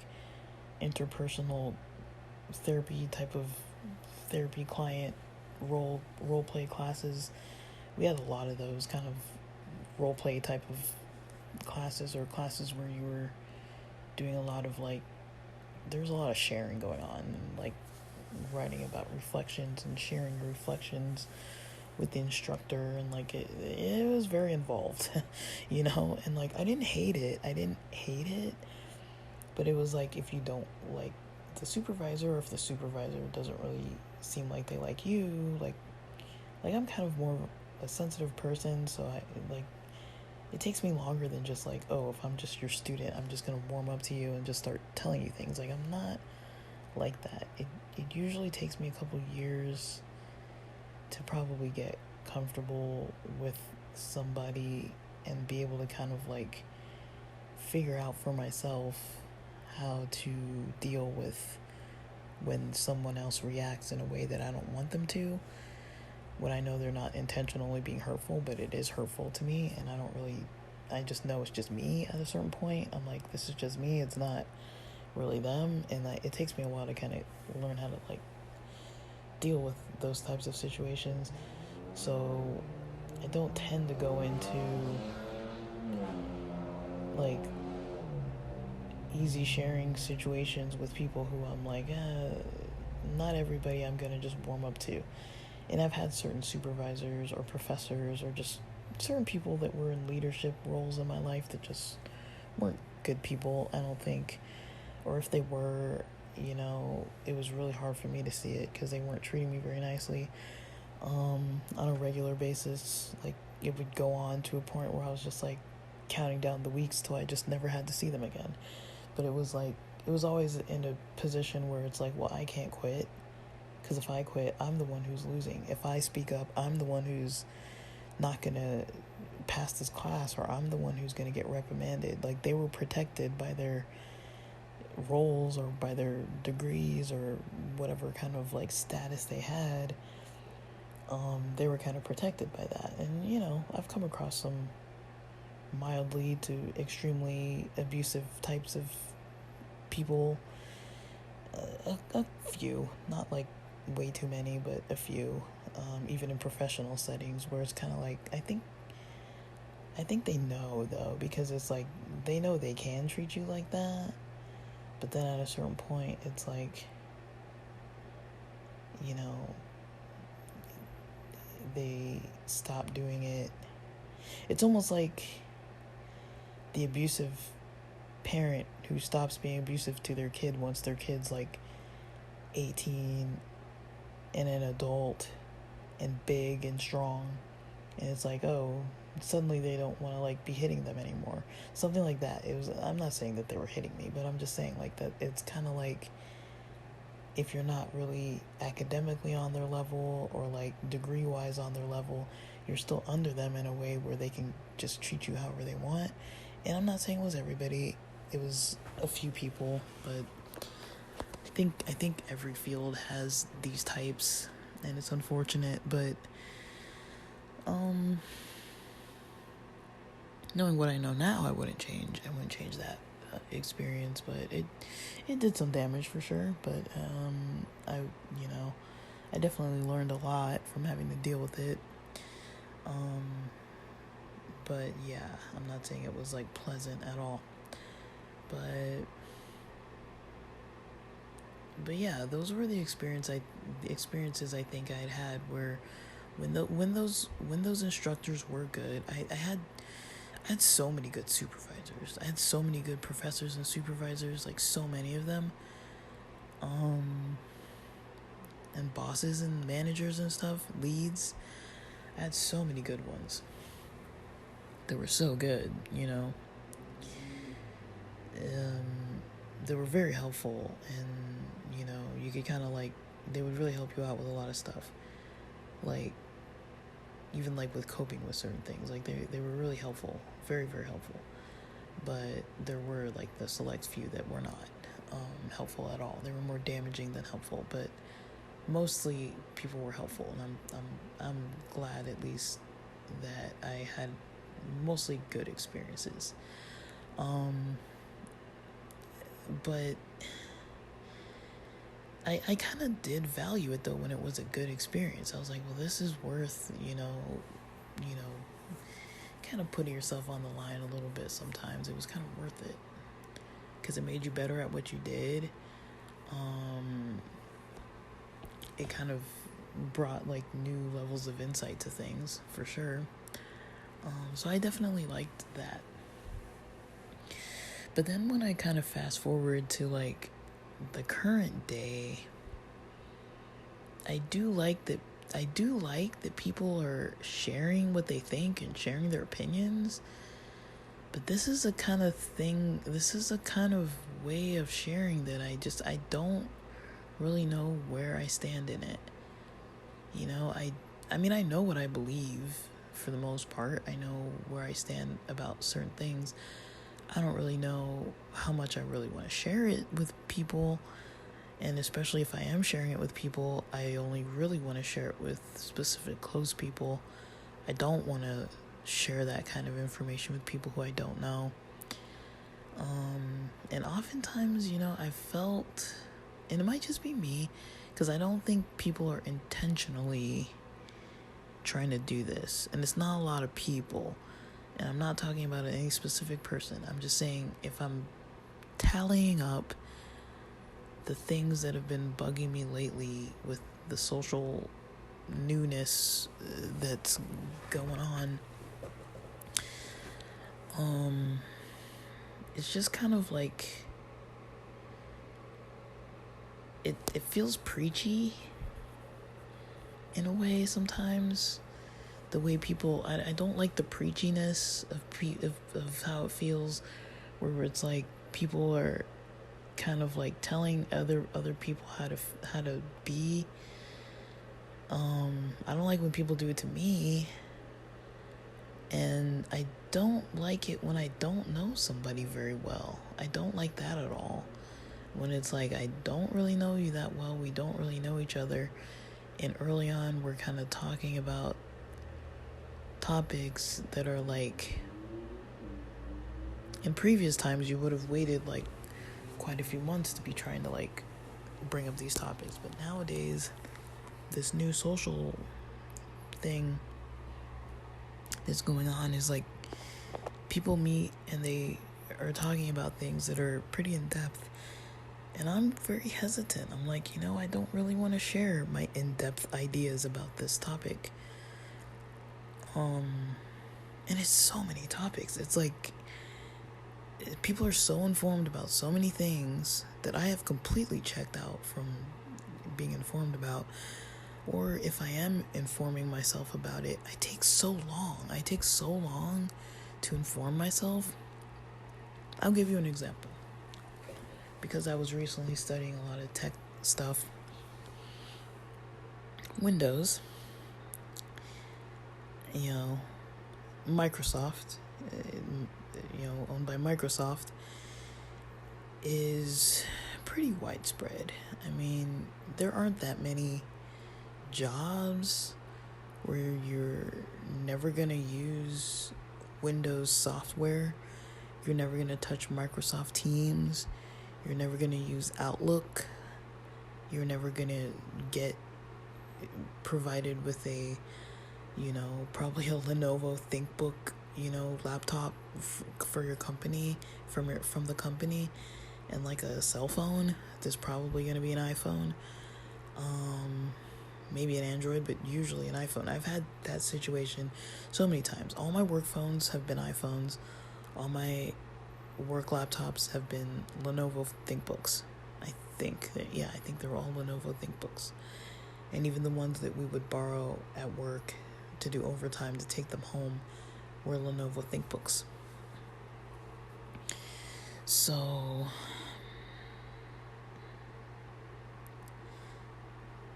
interpersonal therapy type of therapy client role play classes. We had a lot of those kind of role play type of classes, or classes where you were doing a lot of like, there's a lot of sharing going on, and like writing about reflections and sharing your reflections with the instructor, and like it was very involved. You know, and like I didn't hate it, but it was like, if you don't like the supervisor, or if the supervisor doesn't really seem like they like you, like I'm kind of more a sensitive person, so I like, it takes me longer than just like, oh, if I'm just your student, I'm just gonna warm up to you and just start telling you things. Like, I'm not like that. It usually takes me a couple years to probably get comfortable with somebody and be able to kind of like figure out for myself how to deal with when someone else reacts in a way that I don't want them to, when I know they're not intentionally being hurtful, but it is hurtful to me, and I just know it's just me at a certain point. I'm like, this is just me, it's not really them, and it takes me a while to kind of learn how to like deal with those types of situations. So I don't tend to go into like easy sharing situations with people who I'm like, not everybody I'm gonna just warm up to. And I've had certain supervisors or professors, or just certain people that were in leadership roles in my life that just weren't good people, I don't think. Or if they were, you know, it was really hard for me to see it because they weren't treating me very nicely on a regular basis. Like, it would go on to a point where I was just like counting down the weeks till I just never had to see them again. But it was like, it was always in a position where it's like, well, I can't quit, because if I quit, I'm the one who's losing. If I speak up, I'm the one who's not gonna pass this class, or I'm the one who's gonna get reprimanded. Like, they were protected by their roles, or by their degrees, or whatever kind of like status they had. They were kind of protected by that. And, you know, I've come across some mildly to extremely abusive types of people. A few, not like way too many, but a few. Even in professional settings, where it's kind of like, I think they know, though, because it's like, they know they can treat you like that, but then at a certain point, it's like, you know, they stop doing it. It's almost like the abusive parent who stops being abusive to their kid once their kid's like 18 and an adult and big and strong, and it's like, oh, suddenly they don't want to like be hitting them anymore, something like that. I'm not saying that they were hitting me, but I'm just saying like that it's kind of like, if you're not really academically on their level, or like degree wise on their level, you're still under them in a way where they can just treat you however they want. And I'm not saying it was everybody, it was a few people, but I think every field has these types, and it's unfortunate, but knowing what I know now, I wouldn't change that experience, but it did some damage for sure. But I definitely learned a lot from having to deal with it. But yeah, I'm not saying it was like pleasant at all. But yeah, those were the experiences I think I'd had where when those instructors were good, I had so many good supervisors. I had so many good professors and supervisors, like so many of them. and bosses and managers and stuff, leads. I had so many good ones. They were so good, you know. They were very helpful, and you know, you could kind of like, they would really help you out with a lot of stuff, like even like with coping with certain things. Like they were really helpful, very very helpful. But there were like the select few that were not helpful at all. They were more damaging than helpful, but mostly people were helpful, and I'm glad at least that I had mostly good experiences. But I kind of did value it though when it was a good experience. I was like, well, this is worth, you know, kind of putting yourself on the line a little bit sometimes. It was kind of worth it because it made you better at what you did. It kind of brought like new levels of insight to things for sure. So I definitely liked that. But then when I kind of fast forward to like the current day, I do like that people are sharing what they think and sharing their opinions. But this is a kind of way of sharing that I don't really know where I stand in it. You know, I mean, I know what I believe for the most part. I know where I stand about certain things. I don't really know how much I really want to share it with people. And especially if I am sharing it with people, I only really want to share it with specific close people. I don't want to share that kind of information with people who I don't know. And oftentimes, you know, I felt, and it might just be me, because I don't think people are intentionally trying to do this. And it's not a lot of people. And I'm not talking about any specific person. I'm just saying, if I'm tallying up the things that have been bugging me lately with the social newness that's going on, it's just kind of like, it feels preachy in a way sometimes. The way people, I don't like the preachiness of how it feels, where it's like people are kind of like telling other people how to be. I don't like when people do it to me, and I don't like it when I don't know somebody very well. I don't like that at all. When it's like, I don't really know you that well, we don't really know each other, and early on we're kind of talking about topics that are like, in previous times you would have waited like quite a few months to be trying to like bring up these topics, but nowadays this new social thing that's going on is like, people meet and they are talking about things that are pretty in depth, and I'm very hesitant. I'm like, you know, I don't really want to share my in-depth ideas about this topic. And it's so many topics. It's like, people are so informed about so many things that I have completely checked out from being informed about. Or if I am informing myself about it, I take so long to inform myself. I'll give you an example. Because I was recently studying a lot of tech stuff. Windows, you know, Microsoft, you know, owned by Microsoft, is pretty widespread. I mean, there aren't that many jobs where you're never gonna use Windows software. You're never gonna touch Microsoft Teams. You're never gonna use Outlook. You're never gonna get provided with a, you know, probably a Lenovo ThinkBook, you know, laptop for your company, from the company, and like a cell phone. There's probably gonna be an iPhone, maybe an Android, but usually an iPhone. I've had that situation so many times. All my work phones have been iPhones. All my work laptops have been Lenovo ThinkBooks. I think they're all Lenovo ThinkBooks. And even the ones that we would borrow at work to do overtime to take them home were Lenovo ThinkBooks. So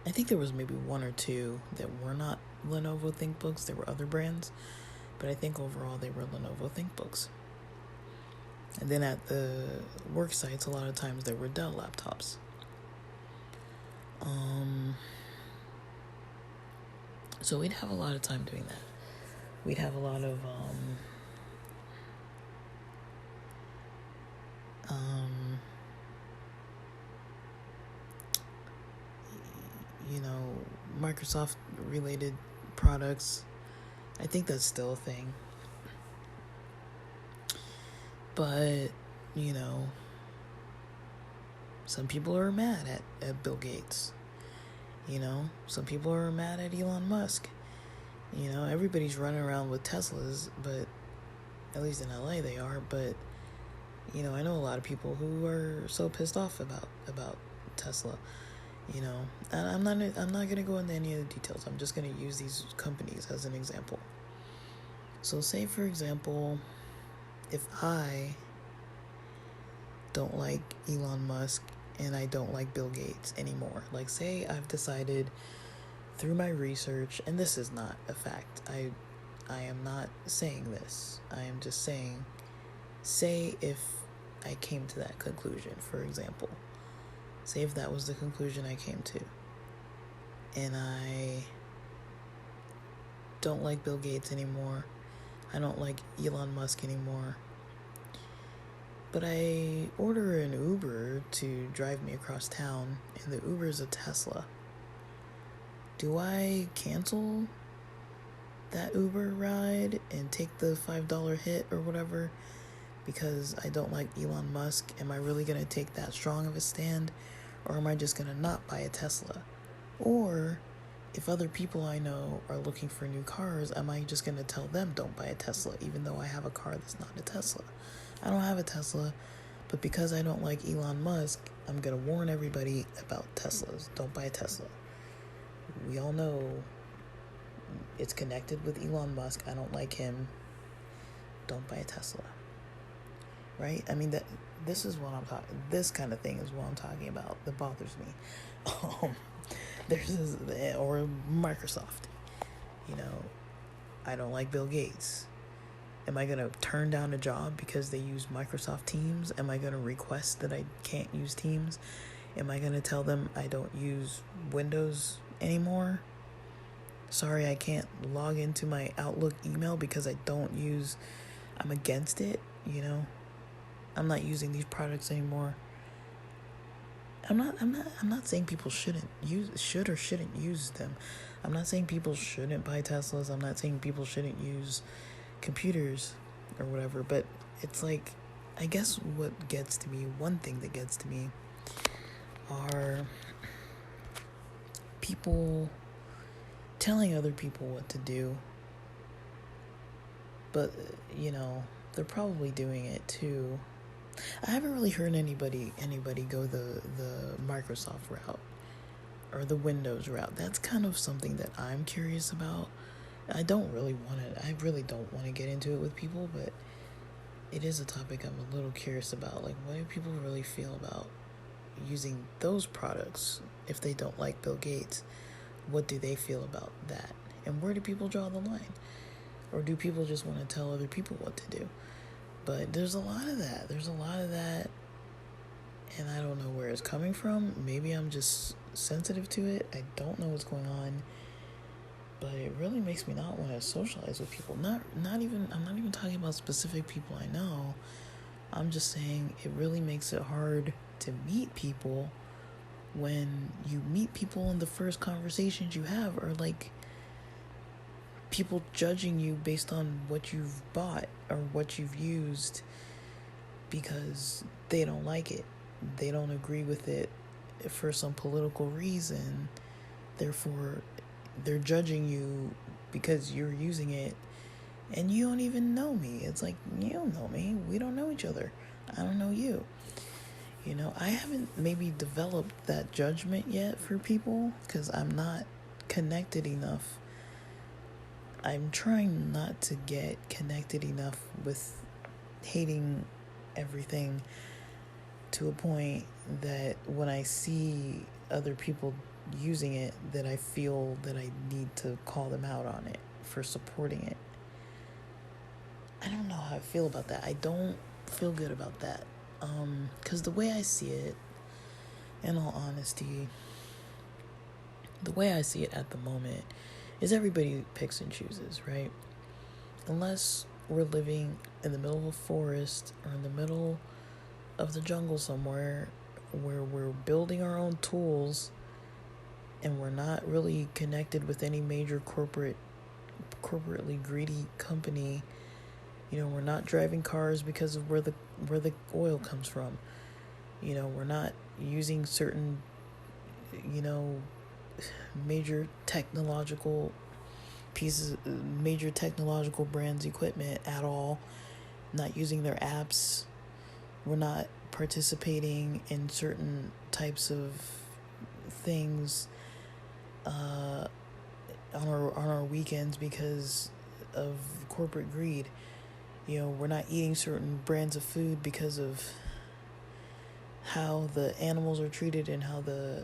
I think there was maybe one or two that were not Lenovo ThinkBooks. There were other brands, but I think overall they were Lenovo ThinkBooks. And then at the work sites, a lot of times there were Dell laptops. So we'd have a lot of time doing that. We'd have a lot of Microsoft related products. I think that's still a thing. But, some people are mad at Bill Gates. Some people are mad at Elon Musk. Everybody's running around with Teslas, but at least in LA they are. But, I know a lot of people who are so pissed off about Tesla. And I'm not going to go into any of the details. I'm just going to use these companies as an example. So say, for example, if I don't like Elon Musk and I don't like Bill Gates anymore, like say I've decided through my research, and this is not a fact, I am not saying this, I am just saying, say if I came to that conclusion, for example, say if that was the conclusion I came to, and I don't like Bill Gates anymore, I don't like Elon Musk anymore, but I order an Uber to drive me across town, and the Uber is a Tesla. Do I cancel that Uber ride and take the $5 hit or whatever because I don't like Elon Musk? Am I really going to take that strong of a stand? Or am I just going to not buy a Tesla? Or if other people I know are looking for new cars, am I just going to tell them don't buy a Tesla, even though I have a car that's not a Tesla? I don't have a Tesla, but because I don't like Elon Musk, I'm going to warn everybody about Teslas. Don't buy a Tesla. We all know it's connected with Elon Musk. I don't like him. Don't buy a Tesla. Right? I mean, this is what I'm talking. This kind of thing is what I'm talking about that bothers me. Or Microsoft. I don't like Bill Gates. Am I going to turn down a job because they use Microsoft Teams? Am I going to request that I can't use Teams? Am I going to tell them I don't use Windows anymore? Sorry, I can't log into my Outlook email because I'm against it, I'm not using these products anymore. I'm not saying people should or shouldn't use them. I'm not saying people shouldn't buy Teslas. I'm not saying people shouldn't use computers or whatever, but it's like, I guess what gets to me, one thing that gets to me are people telling other people what to do, but they're probably doing it too. I haven't really heard anybody go the Microsoft route or the Windows route. That's kind of something that I'm curious about. I really don't want to get into it with people, but it is a topic I'm a little curious about. Like, what do people really feel about using those products if they don't like Bill Gates? What do they feel about that? And where do people draw the line? Or do people just want to tell other people what to do? But there's a lot of that. And I don't know where it's coming from. Maybe I'm just sensitive to it. I don't know what's going on. But it really makes me not want to socialize with people. I'm not even talking about specific people I know. I'm just saying it really makes it hard to meet people when you meet people and the first conversations you have are like people judging you based on what you've bought or what you've used because they don't like it. They don't agree with it for some political reason. Therefore, they're judging you because you're using it and you don't even know me. It's like, you don't know me. We don't know each other. I don't know you. I haven't maybe developed that judgment yet for people because I'm not connected enough. I'm trying not to get connected enough with hating everything to a point that when I see other people using it, that I feel that I need to call them out on it for supporting it. I don't know how I feel about that. I don't feel good about that. Because the way I see it, in all honesty, the way I see it at the moment is everybody picks and chooses, right? Unless we're living in the middle of a forest or in the middle of the jungle somewhere where we're building our own tools and we're not really connected with any major corporately greedy company. We're not driving cars because of where the oil comes from. We're not using certain major technological brands equipment at all. Not using their apps. We're not participating in certain types of things on our weekends because of corporate greed. We're not eating certain brands of food because of how the animals are treated and how the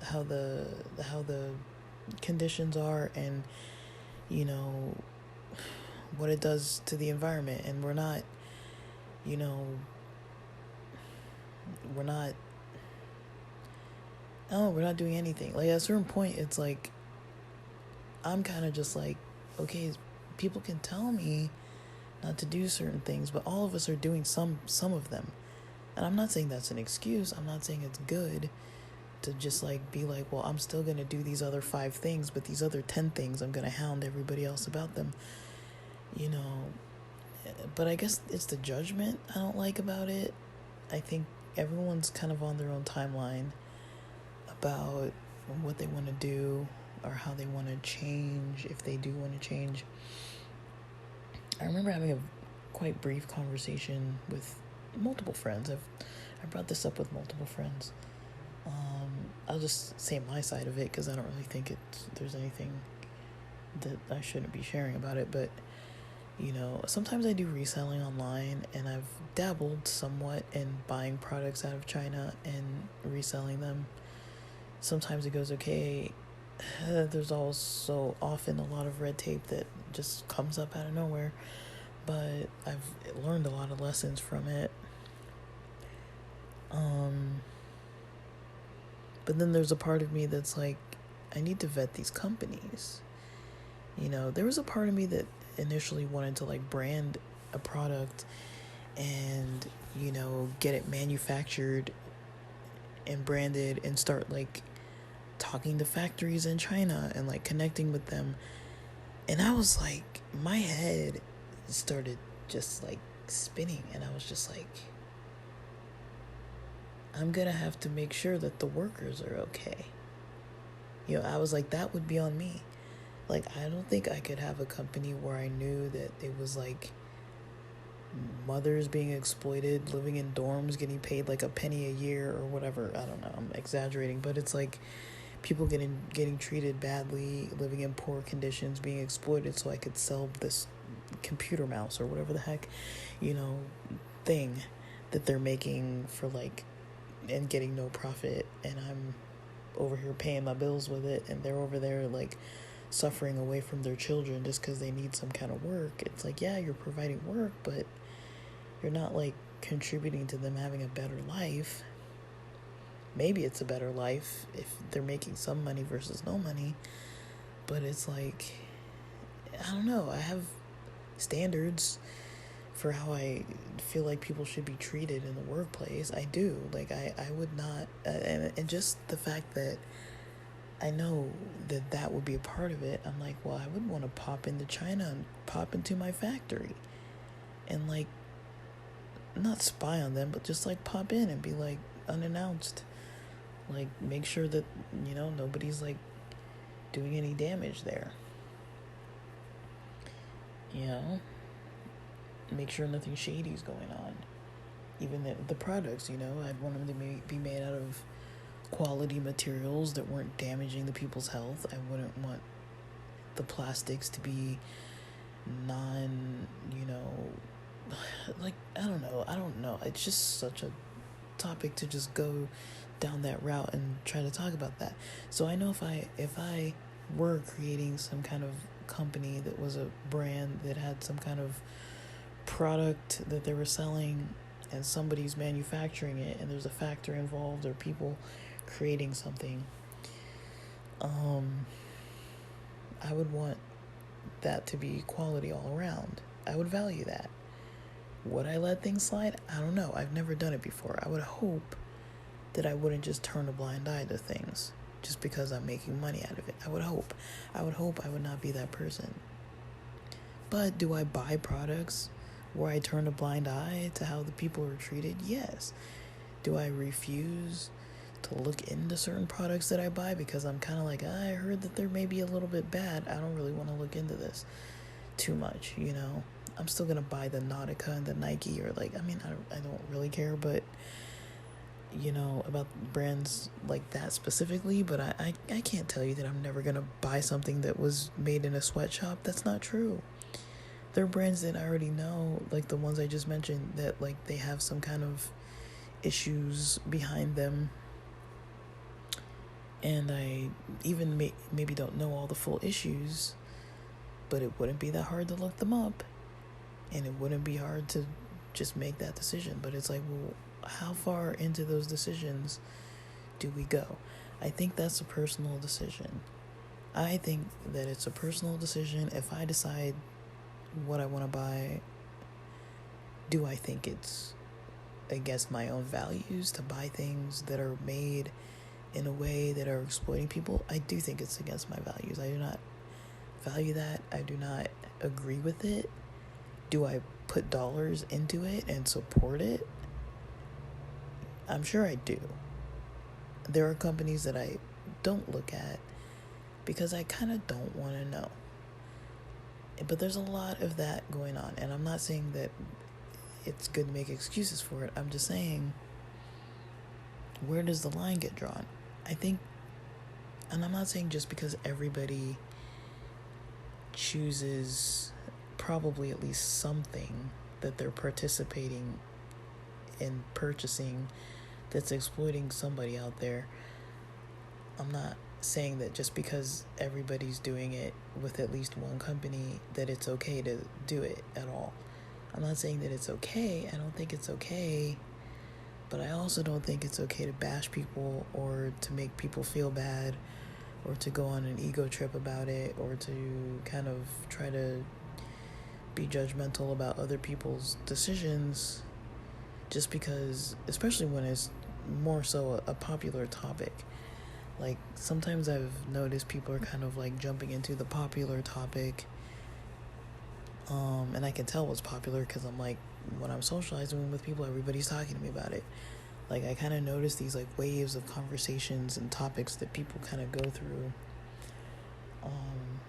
conditions are, and what it does to the environment. And we're not doing anything. Like, at a certain point, it's like I'm kind of just like, okay, people can tell me not to do certain things, but all of us are doing some of them. And I'm not saying that's an excuse. I'm not saying it's good to just like be like, well, I'm still going to do these other 5 things, but these other 10 things, I'm going to hound everybody else about them. But I guess it's the judgment I don't like about it. I think everyone's kind of on their own timeline about what they want to do or how they want to change, if they do want to change. I remember having a quite brief conversation with multiple friends. I brought this up with multiple friends. I'll just say my side of it because I don't really think there's anything that I shouldn't be sharing about it. But sometimes I do reselling online, and I've dabbled somewhat in buying products out of China and reselling them. Sometimes it goes okay. There's also often a lot of red tape that just comes up out of nowhere, but I've learned a lot of lessons from it. But then there's a part of me that's like, I need to vet these companies. There was a part of me that initially wanted to like brand a product and get it manufactured and branded and start like talking to factories in China and like connecting with them. And I was like, my head started just like spinning, and I was just like, I'm gonna have to make sure that the workers are okay. I was like, that would be on me. Like, I don't think I could have a company where I knew that it was like mothers being exploited, living in dorms, getting paid like a penny a year or whatever. I don't know, I'm exaggerating, but it's like people getting treated badly, living in poor conditions, being exploited so I could sell this computer mouse or whatever the heck, thing that they're making for like, and getting no profit, and I'm over here paying my bills with it, and they're over there like suffering away from their children just because they need some kind of work. It's like, yeah, you're providing work, but you're not like contributing to them having a better life. Maybe it's a better life if they're making some money versus no money, but it's like, I don't know, I have standards for how I feel like people should be treated in the workplace. I do. Like, I would not, and just the fact that I know that would be a part of it, I'm like, well, I would want to pop into China and pop into my factory and like, not spy on them, but just like pop in and be like unannounced. Like, make sure that, nobody's like doing any damage there. Make sure nothing shady's going on. Even the products, I'd want them to be made out of quality materials that weren't damaging the people's health. I wouldn't want the plastics to be non, like, I don't know. It's just such a topic to just go down that route and try to talk about that. So I know if I were creating some kind of company that was a brand that had some kind of product that they were selling and somebody's manufacturing it and there's a factory involved or people creating something, I would want that to be quality all around. I would value that. Would I let things slide? I don't know. I've never done it before. I would hope that I wouldn't just turn a blind eye to things just because I'm making money out of it. I would hope I would not be that person. But do I buy products where I turn a blind eye to how the people are treated? Yes. Do I refuse to look into certain products that I buy because I'm kind of like, I heard that they're maybe a little bit bad. I don't really want to look into this too much, I'm still going to buy the Nautica and the Nike or I don't really care, but about brands like that specifically, but I can't tell you that I'm never going to buy something that was made in a sweatshop. That's not true. There are brands that I already know, like the ones I just mentioned, that they have some kind of issues behind them. And I even maybe don't know all the full issues, but it wouldn't be that hard to look them up. And it wouldn't be hard to just make that decision. But it's well, how far into those decisions do we go? I think that's a personal decision. I think that it's a personal decision. If I decide what I want to buy, do I think it's against my own values to buy things that are made in a way that are exploiting people? I do think it's against my values. I do not value that. I do not agree with it. Do I put dollars into it and support it? I'm sure I do. There are companies that I don't look at because I kind of don't want to know. But there's a lot of that going on, and I'm not saying that it's good to make excuses for it. I'm just saying, where does the line get drawn? I think, and I'm not saying just because everybody chooses probably at least something that they're participating in purchasing that's exploiting somebody out there. I'm not saying that just because everybody's doing it with at least one company that it's okay to do it at all. I'm not saying that it's okay. I don't think it's okay. But I also don't think it's okay to bash people or to make people feel bad or to go on an ego trip about it or to kind of try to be judgmental about other people's decisions just because, especially when it's more so a popular topic. Sometimes I've noticed people are kind of jumping into the popular topic, and I can tell what's popular because I'm when I'm socializing with people, everybody's talking to me about it. I kind of notice these waves of conversations and topics that people kind of go through.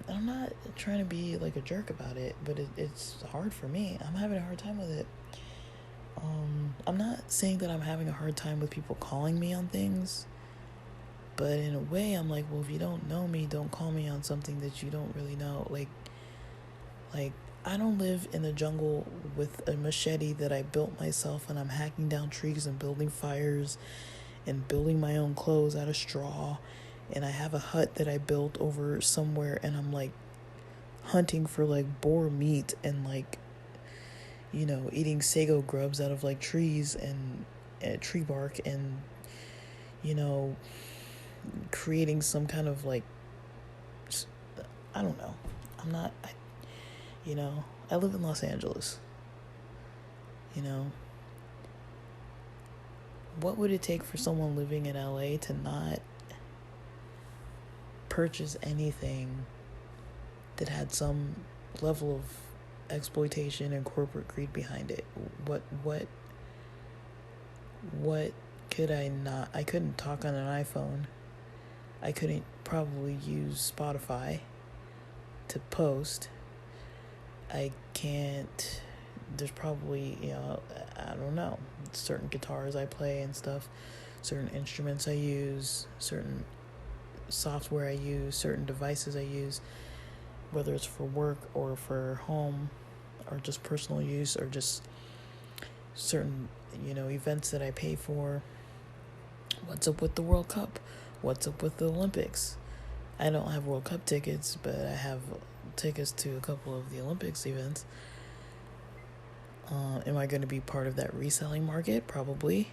And I'm not trying to be a jerk about it, but it's hard for me. I'm having a hard time with it. I'm not saying that I'm having a hard time with people calling me on things, but in a way I'm well, if you don't know me, don't call me on something that you don't really know. I don't live in the jungle with a machete that I built myself and I'm hacking down trees and building fires and building my own clothes out of straw, and I have a hut that I built over somewhere and I'm hunting for boar meat and eating sago grubs out of trees and tree bark and creating some kind of I don't know. I live in Los Angeles. What would it take for someone living in LA to not purchase anything that had some level of exploitation and corporate greed behind it? What could I not? I couldn't talk on an iPhone. I couldn't probably use Spotify to post. I can't there's probably, I don't know, certain guitars I play and stuff, certain instruments I use, certain software I use, certain devices I use, whether it's for work or for home or just personal use or just certain, events that I pay for. What's up with the World Cup? What's up with the Olympics? I don't have World Cup tickets, but I have tickets to a couple of the Olympics events. Am I going to be part of that reselling market? Probably.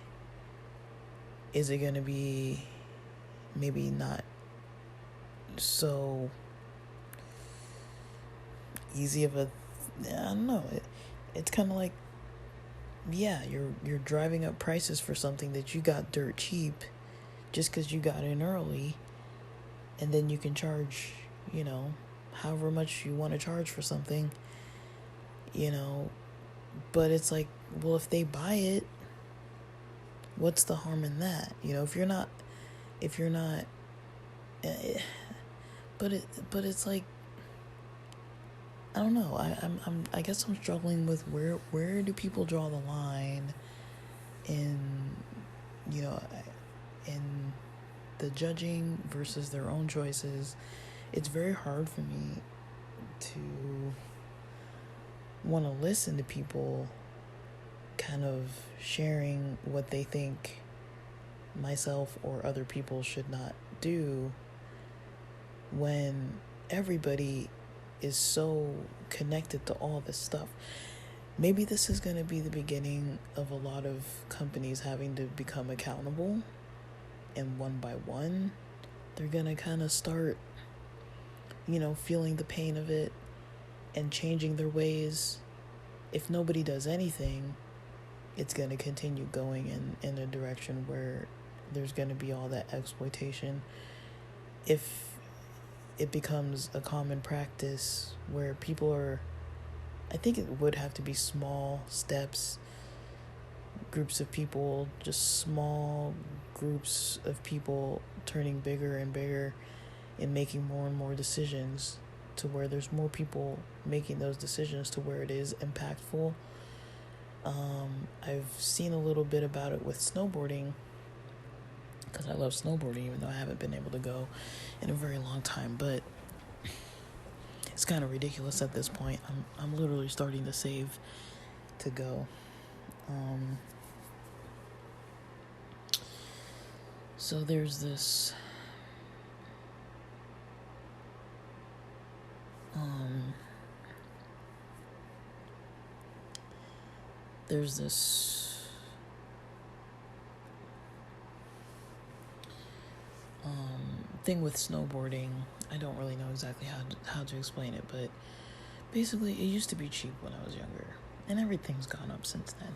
Is it going to be maybe not so easy of a... I don't know. It's kind of like, yeah, you're driving up prices for something that you got dirt cheap just because you got in early, and then you can charge, however much you want to charge for something, but it's like, well, if they buy it, what's the harm in that? If you're not, but it's like, I don't know. I guess I'm struggling with where do people draw the line in, in the judging versus their own choices. It's very hard for me to want to listen to people kind of sharing what they think myself or other people should not do when everybody is so connected to all this stuff. Maybe this is going to be the beginning of a lot of companies having to become accountable, and one by one they're going to kind of start, feeling the pain of it and changing their ways. If nobody does anything, it's going to continue going in a direction where there's going to be all that exploitation. If it becomes a common practice where people are, I think it would have to be small steps, groups of people, just small groups of people turning bigger and bigger and making more and more decisions to where there's more people making those decisions to where it is impactful. I've seen a little bit about it with snowboarding, because I love snowboarding, even though I haven't been able to go in a very long time. But it's kind of ridiculous at this point. I'm literally starting to save to go. So there's this thing with snowboarding. I don't really know exactly how to explain it, but basically it used to be cheap when I was younger, and everything's gone up since then.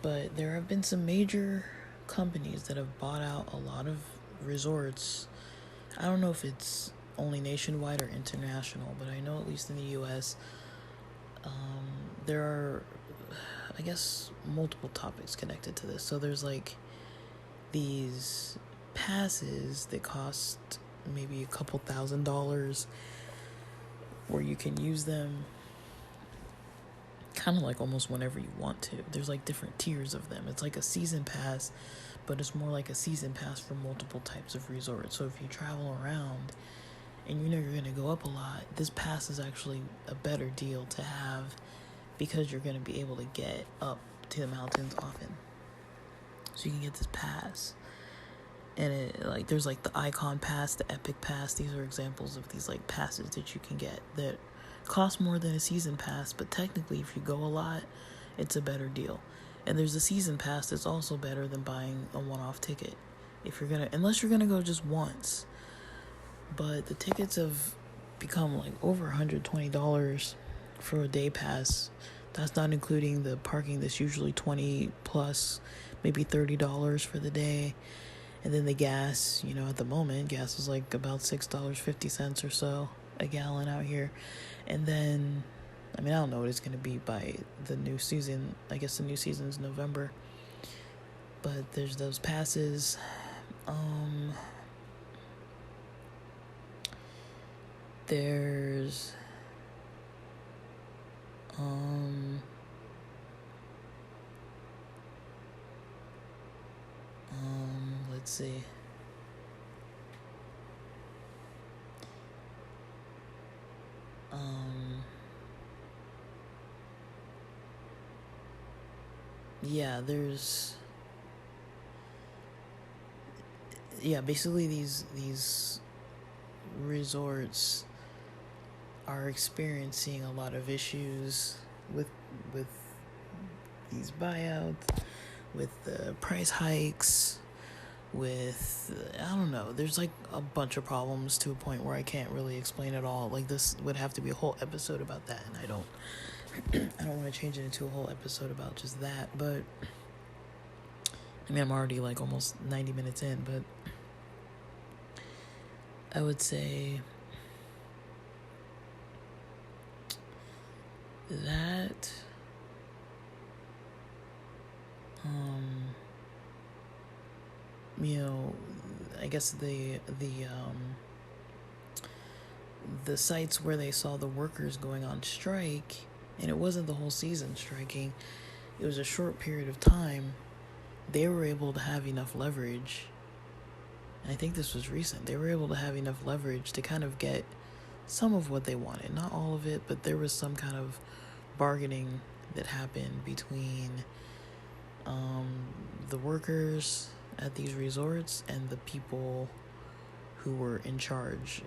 But there have been some major companies that have bought out a lot of resorts. I don't know if it's only nationwide or international, but I know at least in the US, there are, I guess, multiple topics connected to this. So there's like these passes that cost maybe a couple $1,000s where you can use them kind of like almost whenever you want to. There's like different tiers of them. It's like a season pass, but it's more like a season pass for multiple types of resorts. So if you travel around and you're going to go up a lot, this pass is actually a better deal to have because you're going to be able to get up to the mountains often. So you can get this pass. And there's like the Icon Pass, the Epic Pass. These are examples of these like passes that you can get that cost more than a season pass, but technically if you go a lot, it's a better deal. And there's a season pass that's also better than buying a one-off ticket unless you're gonna go just once. But the tickets have become like over $120 for a day pass. That's not including the parking that's usually $20 plus, maybe $30 for the day. And then the gas, at the moment, gas is like about $6.50 or so a gallon out here. And then, I don't know what it's going to be by the new season. I guess the new season's November. But there's those passes. There's let's see. Yeah, basically these resorts are experiencing a lot of issues with these buyouts, with the price hikes, with I don't know, there's like a bunch of problems to a point where I can't really explain it all. Like, this would have to be a whole episode about that, and I don't want to change it into a whole episode about just that. But I mean, I'm already like almost 90 minutes in, but I would say that I guess the sites where they saw the workers going on strike, and it wasn't the whole season striking, it was a short period of time, they were able to have enough leverage. And I think this was recent. They were able to have enough leverage to kind of get some of what they wanted. Not all of it, but there was some kind of bargaining that happened between the workers at these resorts and the people who were in charge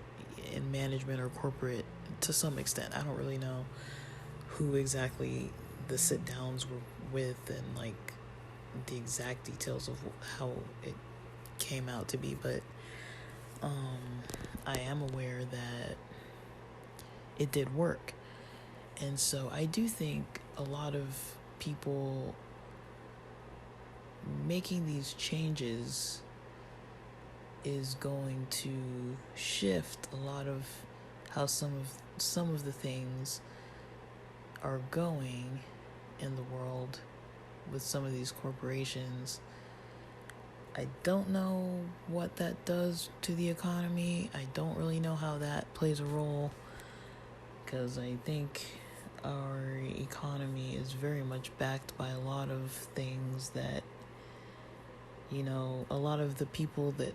in management or corporate to some extent. I don't really know who exactly the sit downs were with and like the exact details of how it came out to be, but I am aware that it did work. And so I do think a lot of people making these changes is going to shift a lot of how some of the things are going in the world with some of these corporations. I don't know what that does to the economy. I don't really know how that plays a role, because I think our economy is very much backed by a lot of things that, a lot of the people that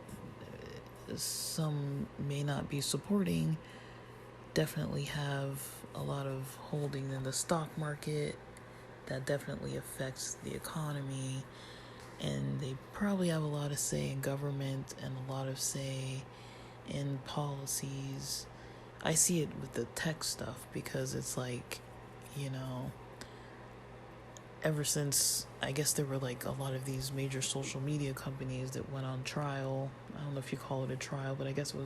some may not be supporting definitely have a lot of holding in the stock market that definitely affects the economy, and they probably have a lot of say in government and a lot of say in policies. I see it with the tech stuff because it's like, ever since, I guess there were like a lot of these major social media companies that went on trial. I don't know if you call it a trial, but I guess it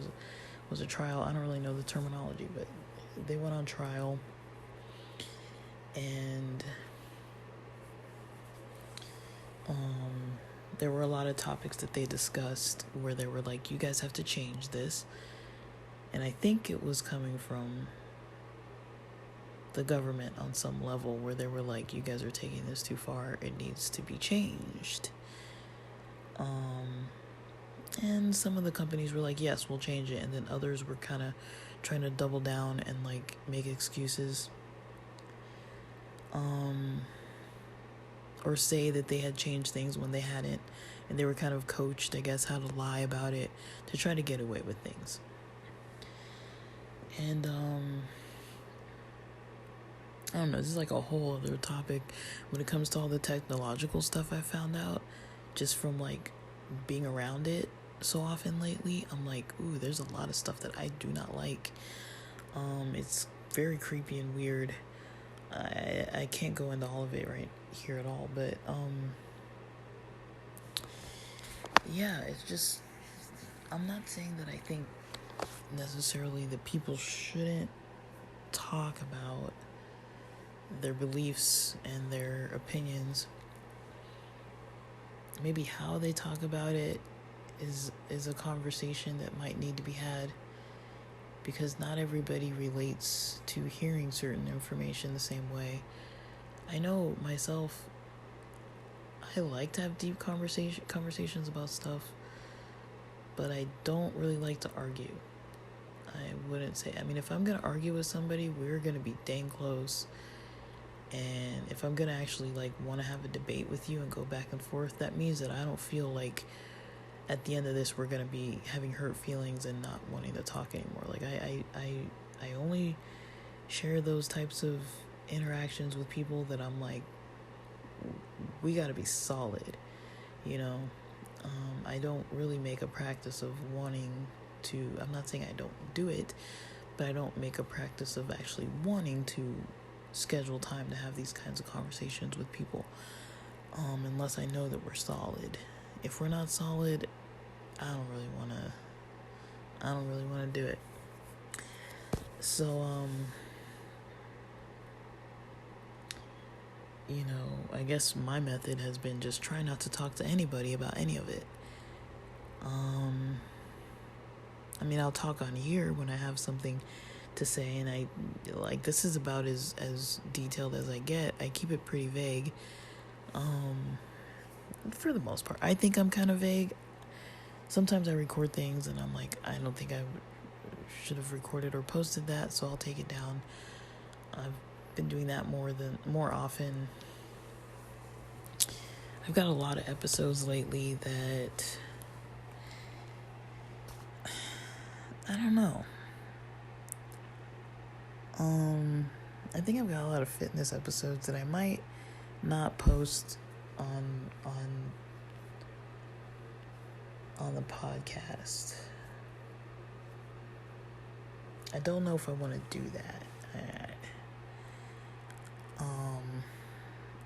was a trial. I don't really know the terminology, but they went on trial, and there were a lot of topics that they discussed where they were like, you guys have to change this. And I think it was coming from the government on some level, where they were like, you guys are taking this too far, it needs to be changed. And some of the companies were like, yes, we'll change it, and then others were kind of trying to double down and like make excuses, or say that they had changed things when they hadn't, and they were kind of coached, I guess, how to lie about it to try to get away with things. And I don't know, this is like a whole other topic when it comes to all the technological stuff I found out just from like being around it so often lately. I'm like, ooh, there's a lot of stuff that I do not like. It's very creepy and weird. I can't go into all of it right here at all, but yeah, it's just, I'm not saying that I think necessarily that people shouldn't talk about their beliefs and their opinions. Maybe how they talk about it is a conversation that might need to be had, because not everybody relates to hearing certain information the same way. I know myself, I like to have deep conversations about stuff, but I don't really like to argue. I wouldn't say, if I'm going to argue with somebody, we're going to be dang close. And if I'm going to actually like want to have a debate with you and go back and forth, that means that I don't feel like at the end of this we're gonna be having hurt feelings and not wanting to talk anymore. Like I only share those types of interactions with people that I'm like, we gotta be solid, you know. I don't really make a practice of wanting to, I'm not saying I don't do it, but I don't make a practice of actually wanting to schedule time to have these kinds of conversations with people, unless I know that we're solid. If we're not solid, I don't really want to do it. So you know, I guess my method has been just try not to talk to anybody about any of it. I mean, I'll talk on here when I have something to say, and I, like, this is about as detailed as I get. I keep it pretty vague, for the most part. I think I'm kind of vague. Sometimes I record things and I'm like, I don't think I should have recorded or posted that, so I'll take it down. I've been doing that more often. I've got a lot of episodes lately that I don't know. I think I've got a lot of fitness episodes that I might not post on the podcast. I don't know if I want to do that.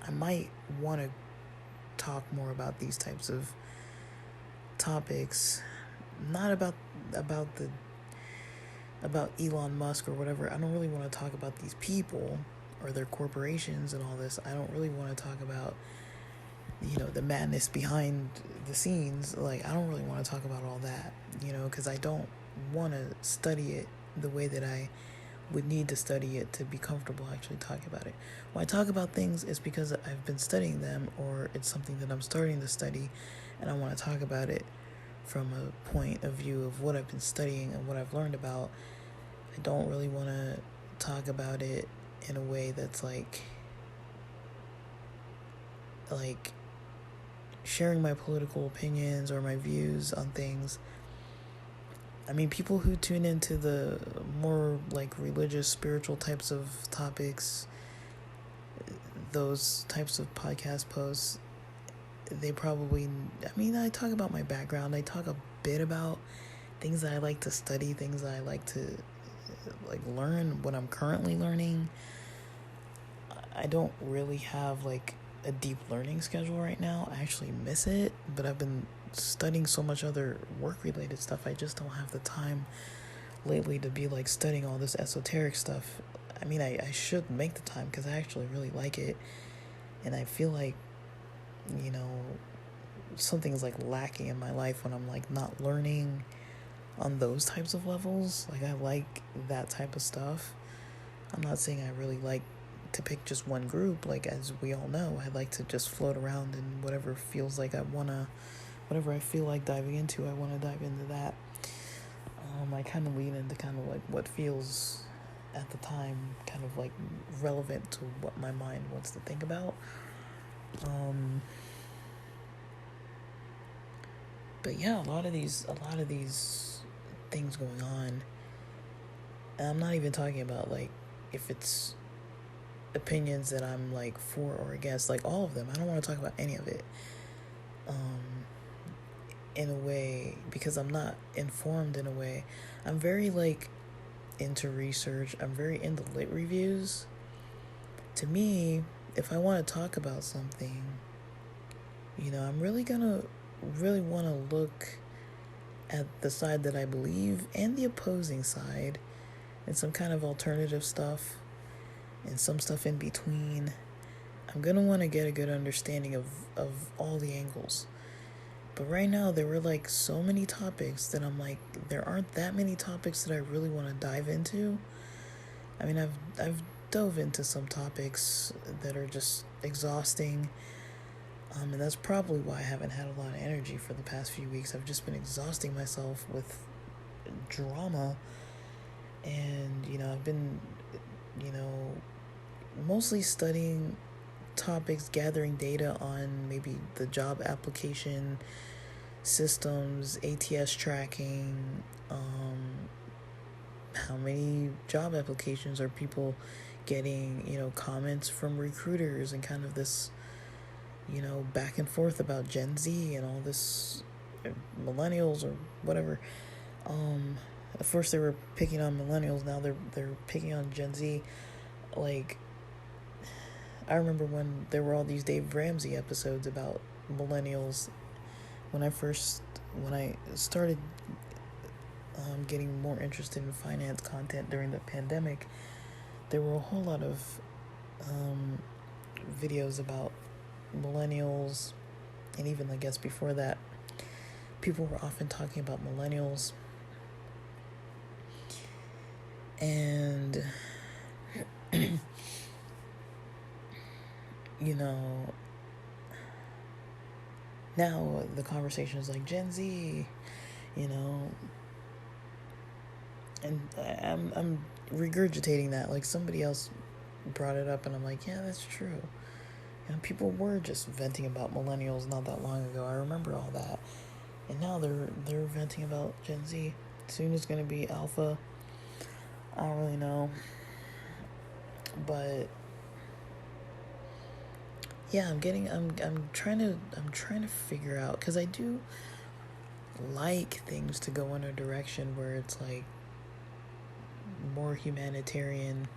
I might want to talk more about these types of topics, not about Elon Musk or whatever. I don't really want to talk about these people or their corporations and all this. I don't really want to talk about, you know, the madness behind the scenes. Like, I don't really want to talk about all that, you know, because I don't want to study it the way that I would need to study it to be comfortable actually talking about it. When I talk about things, it's because I've been studying them, or it's something that I'm starting to study and I want to talk about it from a point of view of what I've been studying and what I've learned about. I don't really want to talk about it in a way that's like sharing my political opinions or my views on things. I mean, people who tune into the more like religious, spiritual types of topics, those types of podcast posts, they probably, I mean, I talk about my background. I talk a bit about things that I like to study, things that I like to like learn, what I'm currently learning. I don't really have like a deep learning schedule right now. I actually miss it, but I've been studying so much other work-related stuff. I just don't have the time lately to be like studying all this esoteric stuff. I mean, I should make the time because I actually really like it, and I feel like, you know, something's like lacking in my life when I'm like not learning on those types of levels. Like, I like that type of stuff. I'm not saying I really like to pick just one group. Like, as we all know, I like to just float around in whatever feels like whatever I feel like diving into, I want to dive into that. I kind of lean into kind of like what feels at the time kind of like relevant to what my mind wants to think about. But yeah, a lot of these things going on, and I'm not even talking about like if it's opinions that I'm like for or against, like all of them. I don't want to talk about any of it. In a way, because I'm not informed in a way. I'm very like into research. I'm very into lit reviews. To me, if I want to talk about something, you know, I'm really want to look at the side that I believe and the opposing side, and some kind of alternative stuff and some stuff in between. I'm gonna want to get a good understanding of all the angles. But right now, there were like so many topics that I'm like, there aren't that many topics that I really want to dive into. I mean, I've dove into some topics that are just exhausting, and that's probably why I haven't had a lot of energy for the past few weeks. I've just been exhausting myself with drama, and you know, I've been, you know, mostly studying topics, gathering data on maybe the job application systems, ATS tracking, how many job applications are people getting, comments from recruiters, and kind of this, back and forth about Gen Z and all this, millennials or whatever. At first they were picking on millennials, now they're picking on Gen Z. Like, I remember when there were all these Dave Ramsey episodes about millennials. When I started getting more interested in finance content during the pandemic, there were a whole lot of videos about millennials, and even, I guess, before that, people were often talking about millennials. And now the conversation is like Gen Z, and I'm regurgitating that. Like, somebody else brought it up, and I'm like, yeah, that's true. People were just venting about millennials not that long ago. I remember all that, and now they're venting about Gen Z. Soon it's gonna be Alpha. I don't really know, but yeah, I'm trying to figure out, because I do like things to go in a direction where it's like more humanitarian,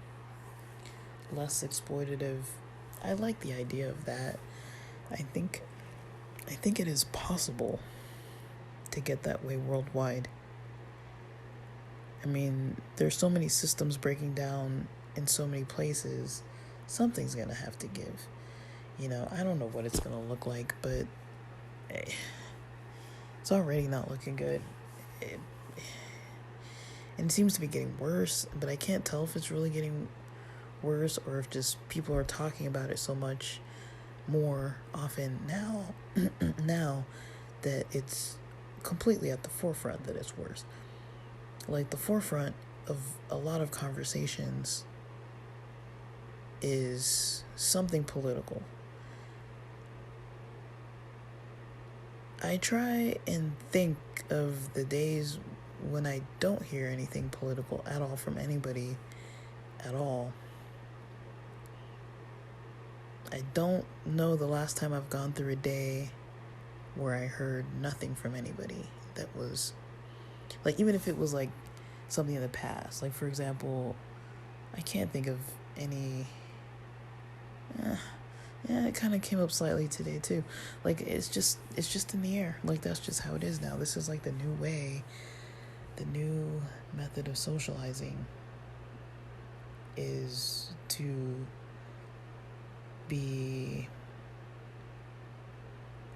less exploitative. I like the idea of that. I think it is possible to get that way worldwide. I mean, there's so many systems breaking down in so many places. Something's gonna have to give. I don't know what it's gonna look like, but it's already not looking good. And it seems to be getting worse, but I can't tell if it's really getting worse or if just people are talking about it so much more often now now that it's completely at the forefront that it's worse. Like, the forefront of a lot of conversations is something political. I try and think of the days when I don't hear anything political at all from anybody at all. I don't know the last time I've gone through a day where I heard nothing from anybody that was, like, even if it was like something in the past. Like, for example, I can't think of any. Yeah, it kind of came up slightly today too. Like, it's just in the air. Like, that's just how it is now. This is like the new way, the new method of socializing is to be,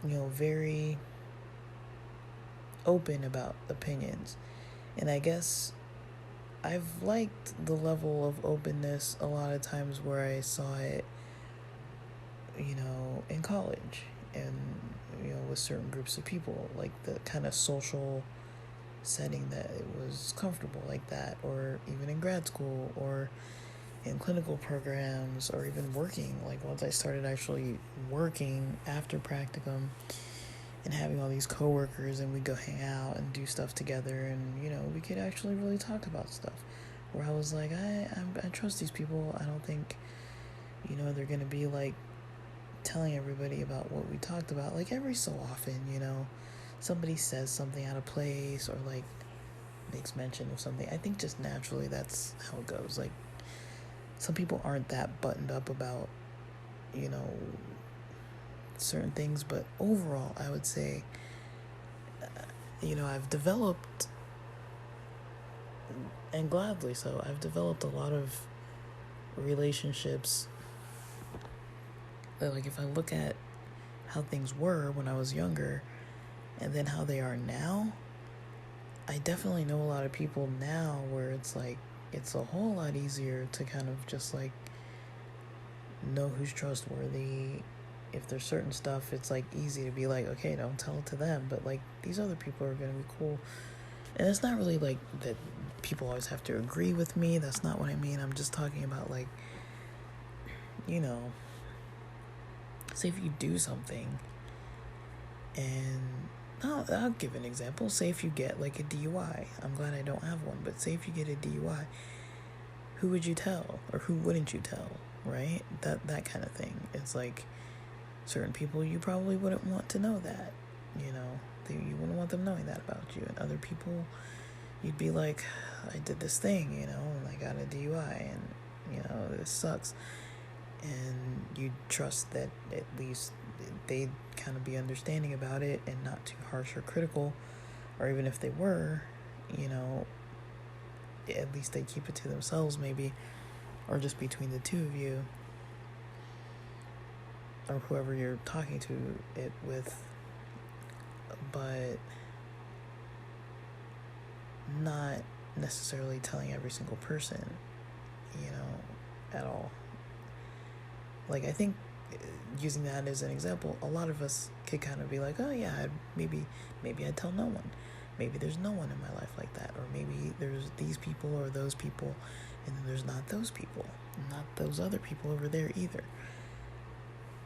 very open about opinions. And I guess I've liked the level of openness a lot of times where I saw it, in college, and, with certain groups of people, like the kind of social setting that it was comfortable like that, or even in grad school, or in clinical programs, or even working. Like, once I started actually working after practicum and having all these coworkers, and we'd go hang out and do stuff together, and we could actually really talk about stuff, where I was like, I trust these people. I don't think they're gonna be like telling everybody about what we talked about. Like, every so often, somebody says something out of place, or like makes mention of something. I think just naturally that's how it goes. Like, some people aren't that buttoned up about certain things, but overall I would say I've developed, and gladly so, I've developed a lot of relationships that, like, if I look at how things were when I was younger and then how they are now, I definitely know a lot of people now where it's like, it's a whole lot easier to kind of just like know who's trustworthy. If there's certain stuff, it's like easy to be like, okay, don't tell it to them, but like, these other people are gonna be cool. And it's not really like that people always have to agree with me. That's not what I mean. I'm just talking about, like, say if you do something and I'll give an example. Say if you get like a DUI. I'm glad I don't have one, but say if you get a DUI, who would you tell or who wouldn't you tell, right? That kind of thing. It's like certain people you probably wouldn't want to know that, you wouldn't want them knowing that about you, and other people you'd be like, I did this thing, and I got a DUI, and this sucks, and you trust that at least they'd kind of be understanding about it and not too harsh or critical, or even if they were, at least they keep it to themselves maybe, or just between the two of you, or whoever you're talking to it with, but not necessarily telling every single person, at all. Like, I think using that as an example, a lot of us could kind of be like, oh yeah, maybe I'd tell no one. Maybe there's no one in my life like that, or maybe there's these people or those people, and then there's not those people, not those other people over there either.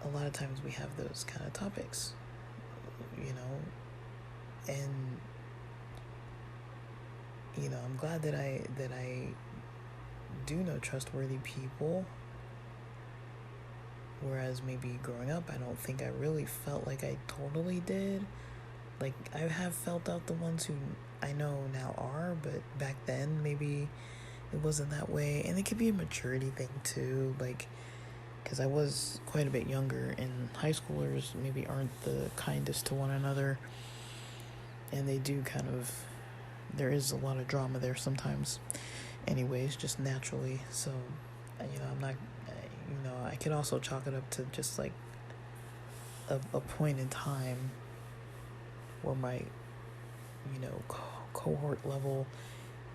A lot of times we have those kind of topics, and I'm glad that I do know trustworthy people, whereas maybe growing up I don't think I really felt like I totally did. Like, I have felt out the ones who I know now are, but back then maybe it wasn't that way. And it could be a maturity thing too, like, because I was quite a bit younger, and high schoolers maybe aren't the kindest to one another, and they do there is a lot of drama there sometimes anyways, just naturally. So I'm not, I could also chalk it up to just like a point in time where my cohort level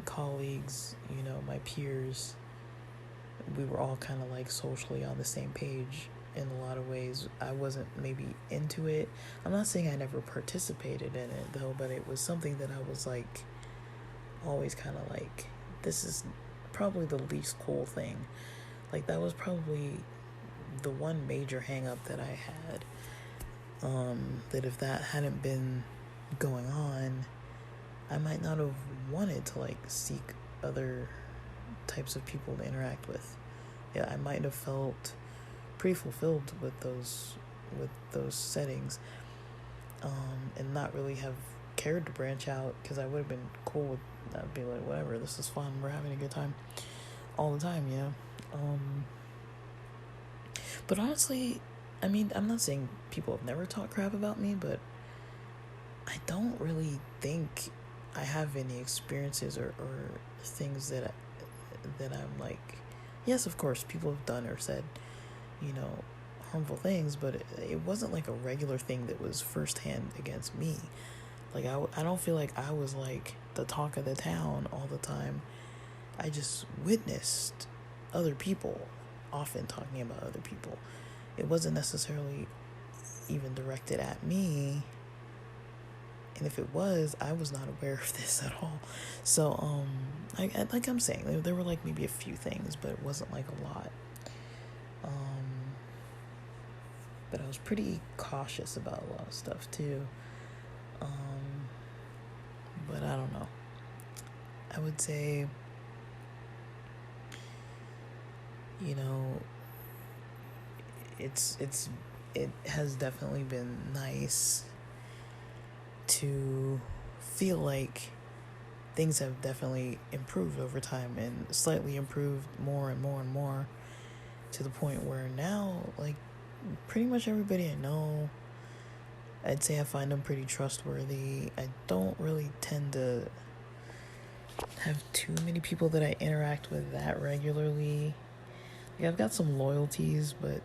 colleagues, my peers, we were all kind of like socially on the same page in a lot of ways. I wasn't maybe into it. I'm not saying I never participated in it though, but it was something that I was like always kind of like, this is probably the least cool thing. Like, that was probably the one major hang up that I had, that if that hadn't been going on, I might not have wanted to like seek other types of people to interact with. Yeah, I might have felt pretty fulfilled with those settings, and not really have cared to branch out, because I would have been cool with, I'd be like, whatever, this is fun, we're having a good time all the time, but honestly, I mean, I'm not saying people have never talked crap about me, but I don't really think I have any experiences or things that I'm like, yes, of course, people have done or said, harmful things, but it wasn't like a regular thing that was firsthand against me. Like, I don't feel like I was like the talk of the town all the time. I just witnessed other people often talking about other people. It wasn't necessarily even directed at me. And if it was, I was not aware of this at all. So, like I'm saying, there were like maybe a few things, but it wasn't like a lot. But I was pretty cautious about a lot of stuff too. But I don't know. I would say, it has definitely been nice to feel like things have definitely improved over time, and slightly improved more and more and more, to the point where now, like, pretty much everybody I know, I'd say I find them pretty trustworthy. I don't really tend to have too many people that I interact with that regularly. Like, I've got some loyalties, but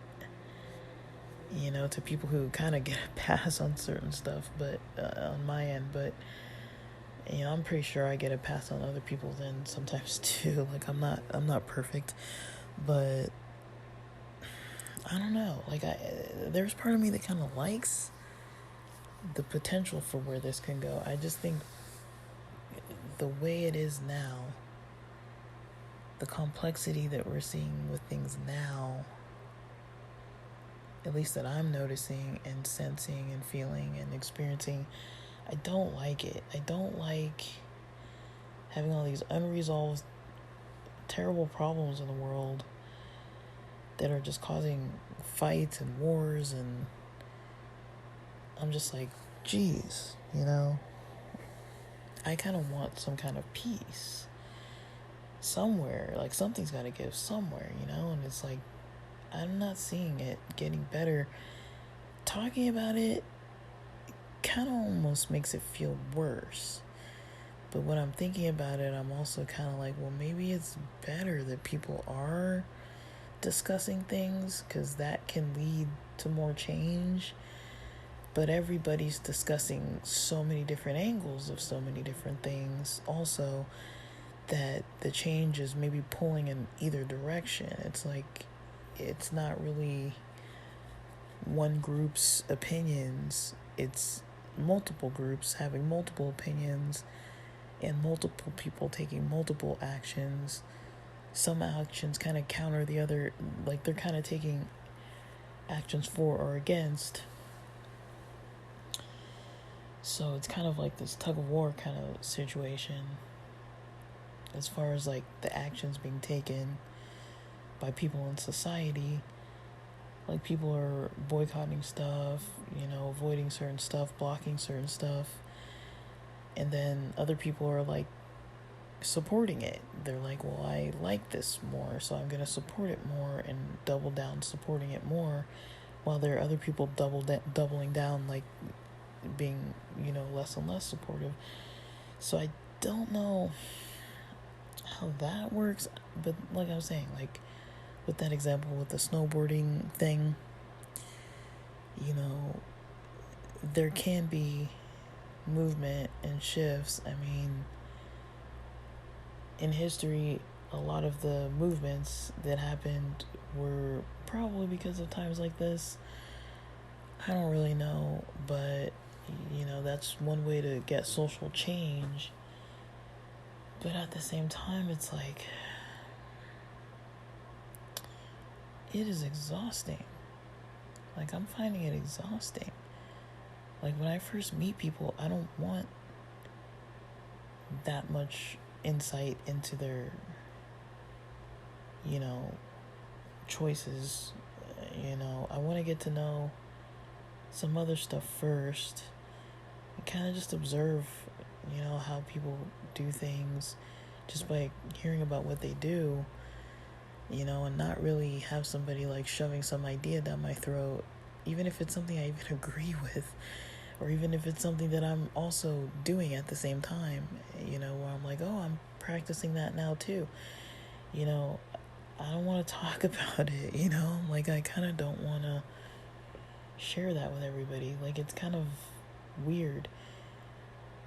to people who kind of get a pass on certain stuff, but on my end, but I'm pretty sure I get a pass on other people's end sometimes too. Like, I'm not perfect, but I don't know. Like, there's part of me that kind of likes the potential for where this can go. I just think the way it is now, the complexity that we're seeing with things now, at least that I'm noticing and sensing and feeling and experiencing, I don't like it. I don't like having all these unresolved, terrible problems in the world that are just causing fights and wars, and I'm just like, geez, I kind of want some kind of peace somewhere. Like, something's got to give somewhere, and it's like, I'm not seeing it getting better. Talking about it kind of almost makes it feel worse. But when I'm thinking about it, I'm also kind of like, well, maybe it's better that people are discussing things, because that can lead to more change. But everybody's discussing so many different angles of so many different things also, that the change is maybe pulling in either direction. It's like, it's not really one group's opinions. It's multiple groups having multiple opinions and multiple people taking multiple actions. Some actions kind of counter the other, like they're kind of taking actions for or against. So it's kind of like this tug of war kind of situation, as far as like the actions being taken by people in society. Like, people are boycotting stuff, avoiding certain stuff, blocking certain stuff. And then other people are like supporting it. They're like, well, I like this more, so I'm going to support it more, and double down supporting it more. While there are other people doubling down, like being, less and less supportive. So I don't know how that works. But like I was saying, like with that example with the snowboarding thing, there can be movement and shifts. I mean, in history, a lot of the movements that happened were probably because of times like this. I don't really know, but that's one way to get social change. But at the same time, it's like, it is exhausting. Like, I'm finding it exhausting. Like, when I first meet people, I don't want that much insight into their, choices. I want to get to know some other stuff first, and kind of just observe, how people do things just by hearing about what they do, and not really have somebody like shoving some idea down my throat, even if it's something I even agree with, or even if it's something that I'm also doing at the same time, where I'm like, oh, I'm practicing that now too. I don't want to talk about it, like, I kind of don't want to share that with everybody. Like, it's kind of weird,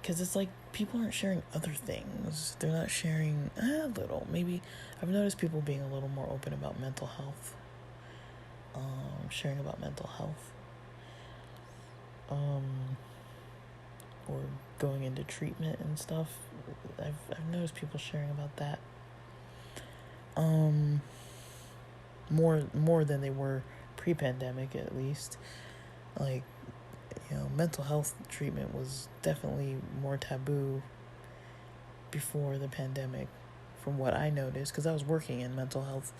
because it's like people aren't sharing other things. They're not sharing a little. Maybe I've noticed people being a little more open about mental health, sharing about mental health, or going into treatment and stuff. I've noticed people sharing about that, more than they were pre-pandemic, at least. Like, mental health treatment was definitely more taboo before the pandemic, from what I noticed, because I was working in mental health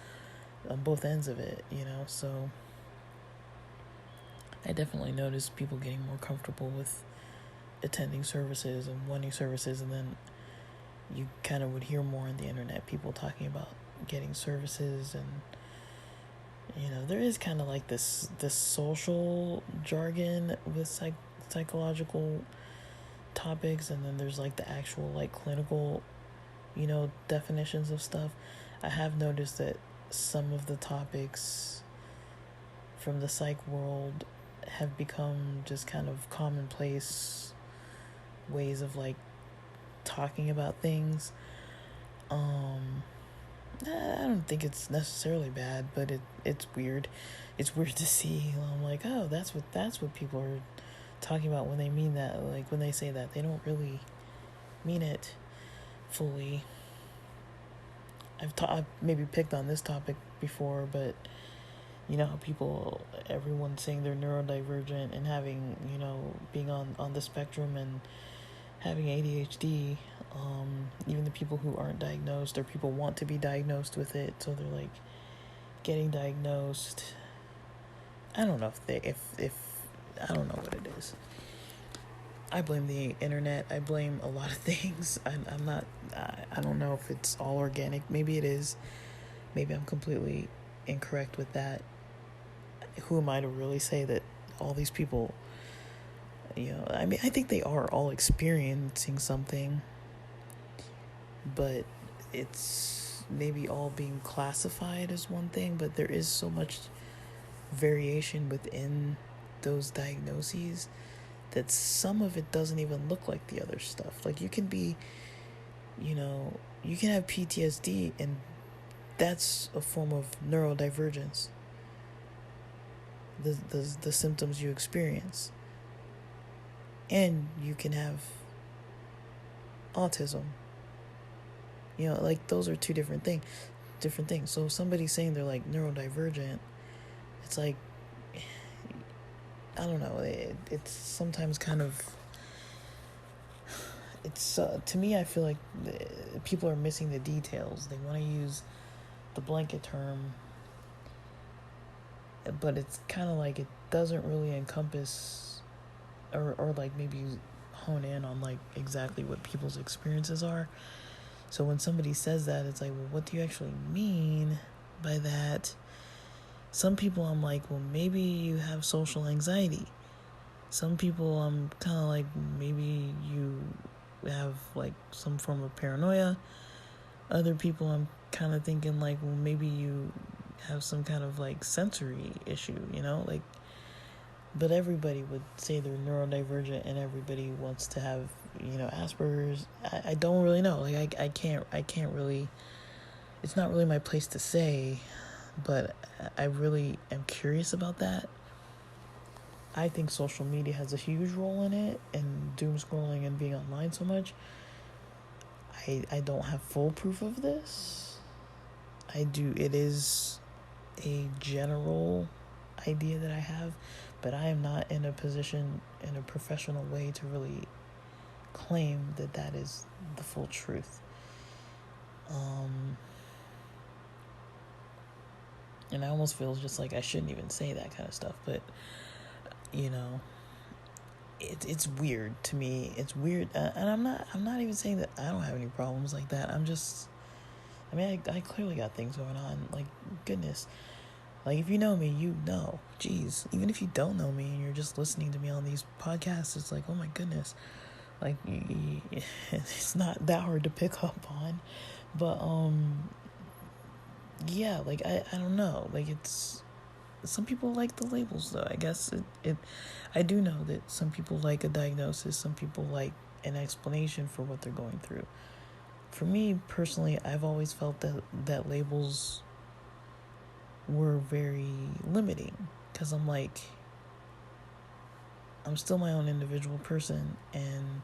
on both ends of it, so I definitely noticed people getting more comfortable with attending services and wanting services. And then you kind of would hear more on the internet people talking about getting services, and there is kind of like this social jargon with psychological topics, and then there's like the actual like clinical definitions of stuff. I have noticed that some of the topics from the psych world have become just kind of commonplace ways of like talking about things. I don't think it's necessarily bad, but it's weird. It's weird to see. I'm like, oh, that's what people are talking about when they mean that. Like, when they say that, they don't really mean it fully. I've maybe picked on this topic before, but You know how everyone's saying they're neurodivergent and having, being on the spectrum and having ADHD. Even the people who aren't diagnosed, or people want to be diagnosed with it, so they're like getting diagnosed. I don't know if I don't know what it is. I blame the internet. I blame a lot of things. I'm not. I don't know if it's all organic. Maybe it is. Maybe I'm completely incorrect with that. Who am I to really say that all these people, I mean, I think they are all experiencing something, but it's maybe all being classified as one thing, but there is so much variation within those diagnoses that some of it doesn't even look like the other stuff. Like, you can be, you can have PTSD, and that's a form of neurodivergence. The symptoms you experience. And you can have autism. Like, those are two different things. So if somebody's saying they're like neurodivergent, it's like, I don't know, it's sometimes kind of, it's to me, I feel like people are missing the details. They want to use the blanket term, but it's kind of like it doesn't really encompass or like maybe hone in on like exactly what people's experiences are. So when somebody says that, it's like, well, what do you actually mean by that? Some people, I'm like, well, maybe you have social anxiety. Some people, I'm kind of like, maybe you have like some form of paranoia. Other people, I'm kind of thinking like, well, maybe you have some kind of like sensory issue, like, but everybody would say they're neurodivergent, and everybody wants to have, Asperger's. I don't really know. Like, I can't really, it's not really my place to say, but I really am curious about that. I think social media has a huge role in it, and doom scrolling and being online so much. I don't have full proof of this. It is a general idea that I have, but I am not in a position in a professional way to really claim that is the full truth. And I almost feel just like I shouldn't even say that kind of stuff, but it's weird to me. It's weird, and I'm not even saying that I don't have any problems like that. I clearly got things going on. Like, goodness, like, if you know me, you know. Jeez, even if you don't know me and you're just listening to me on these podcasts, it's like, oh my goodness, like, it's not that hard to pick up on. But yeah, like, I don't know, like, it's, some people like the labels, though. I guess I do know that some people like a diagnosis, some people like an explanation for what they're going through. For me personally, I've always felt that labels were very limiting, because I'm like, I'm still my own individual person, and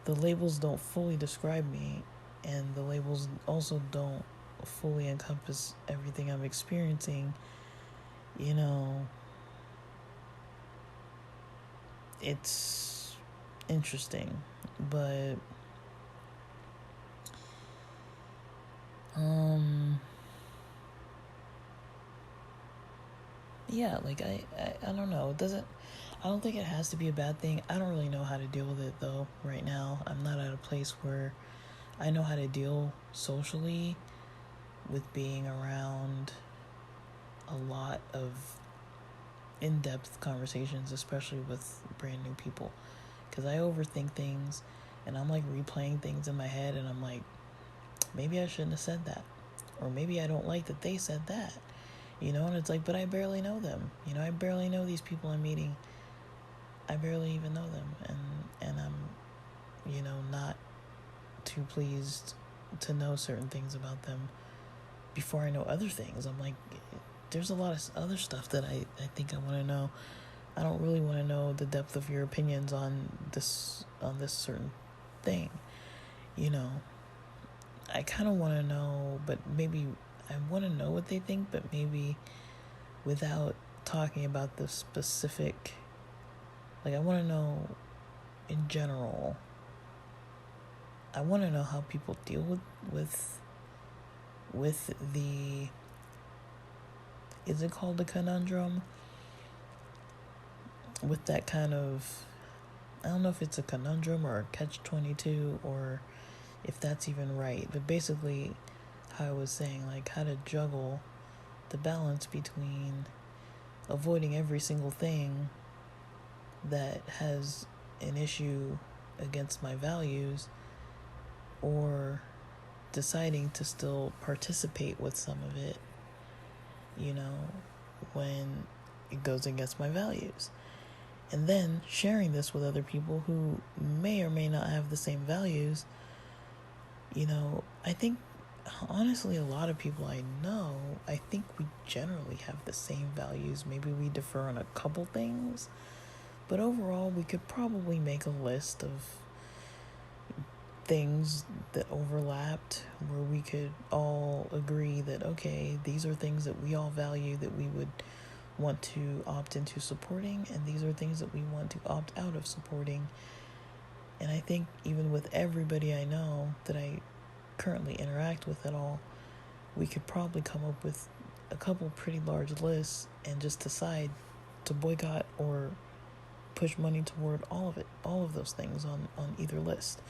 the labels don't fully describe me, and the labels also don't fully encompass everything I'm experiencing. It's interesting, but yeah, like, I don't know. I don't think it has to be a bad thing. I don't really know how to deal with it, though, right now. I'm not at a place where I know how to deal socially with being around a lot of in-depth conversations, especially with brand new people, because I overthink things, and I'm like replaying things in my head, and I'm like, maybe I shouldn't have said that, or maybe I don't like that they said that, and it's like, but I barely know them. I barely know these people I'm meeting. I barely even know them, and I'm not too pleased to know certain things about them before I know other things. I'm like, there's a lot of other stuff that I think I want to know. I don't really want to know the depth of your opinions on this certain thing. I kind of want to know, but maybe I want to know what they think, but maybe without talking about the specific. Like, I want to know in general. I want to know how people deal with the, is it called a conundrum? With that kind of, I don't know if it's a conundrum or a catch-22 or if that's even right, but basically how I was saying, like, how to juggle the balance between avoiding every single thing that has an issue against my values, or deciding to still participate with some of it, when it goes against my values. And then sharing this with other people who may or may not have the same values. I think, honestly, a lot of people I know, I think we generally have the same values. Maybe we differ on a couple things, but overall, we could probably make a list of things that overlapped where we could all agree that, okay, these are things that we all value that we would want to opt into supporting, and these are things that we want to opt out of supporting. And I think even with everybody I know that I currently interact with at all, we could probably come up with a couple pretty large lists and just decide to boycott or push money toward all of those things on either list.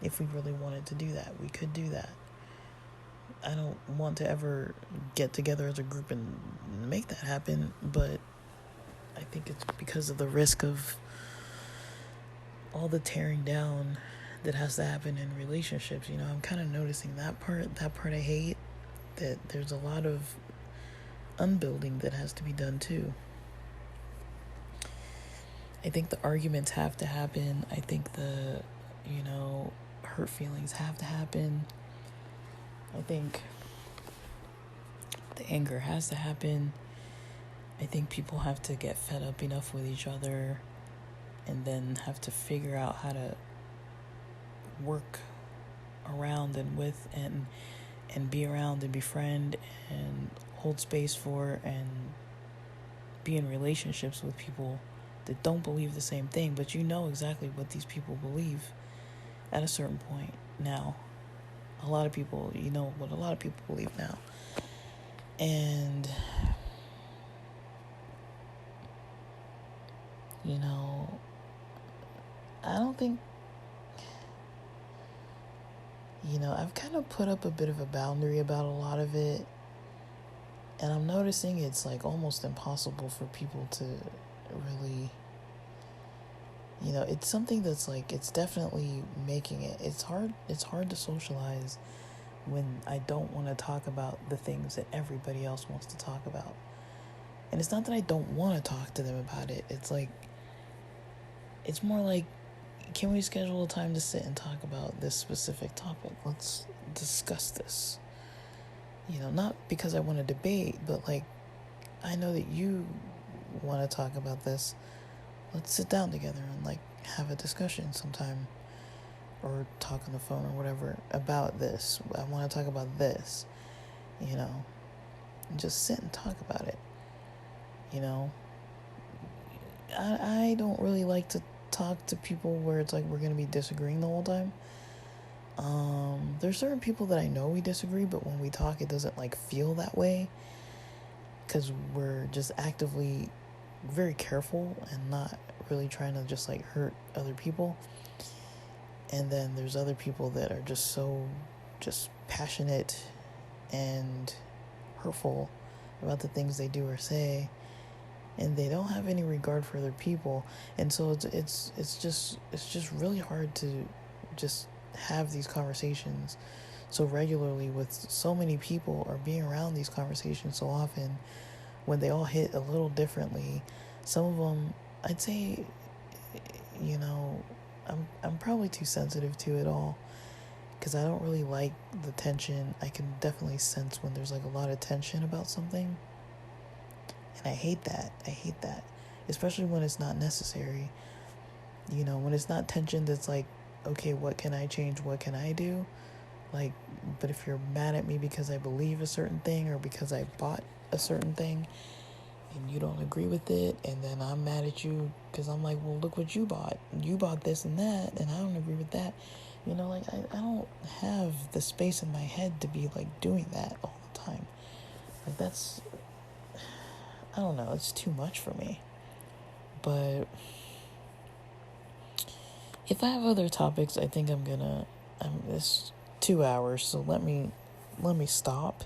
If we really wanted to do that, we could do that. I don't want to ever get together as a group and make that happen, but I think it's because of the risk of all the tearing down that has to happen in relationships. I'm kind of noticing that part I hate, that there's a lot of unbuilding that has to be done too. I think the arguments have to happen. I think the, hurt feelings have to happen. I think the anger has to happen. I think people have to get fed up enough with each other and then have to figure out how to work around and with and be around and befriend and hold space for and be in relationships with people that don't believe the same thing, but you know exactly what these people believe at a certain point. Now, a lot of people, what a lot of people believe now. And, I don't think, I've kind of put up a bit of a boundary about a lot of it. And I'm noticing it's like almost impossible for people to really, it's something that's like, it's definitely making it, it's hard to socialize when I don't want to talk about the things that everybody else wants to talk about. And it's not that I don't want to talk to them about it. It's like, it's more like, can we schedule a time to sit and talk about this specific topic? Let's discuss this. Not because I want to debate, but like, I know that you want to talk about this. Let's sit down together and like have a discussion sometime, or talk on the phone or whatever about this. I want to talk about this, and just sit and talk about it. I don't really like to talk to people where it's like we're going to be disagreeing the whole time. There's certain people that I know we disagree, but when we talk, it doesn't like feel that way, because we're just actively very careful and not really trying to just like hurt other people. And then there's other people that are just so passionate and hurtful about the things they do or say, and they don't have any regard for other people. And so it's just really hard to just have these conversations so regularly with so many people, or being around these conversations so often, when they all hit a little differently. Some of them, I'd say, I'm probably too sensitive to it all, because I don't really like the tension. I can definitely sense when there's like a lot of tension about something, and I hate that, especially when it's not necessary. When it's not tension that's like, okay, what can I change, what can I do? Like, but if you're mad at me because I believe a certain thing, or because I bought a certain thing, and you don't agree with it, and then I'm mad at you because I'm like, well, look what you bought. You bought this and that, and I don't agree with that. Like, I don't have the space in my head to be like doing that all the time. Like, that's, I don't know, it's too much for me. But if I have other topics, I think it's 2 hours, so let me stop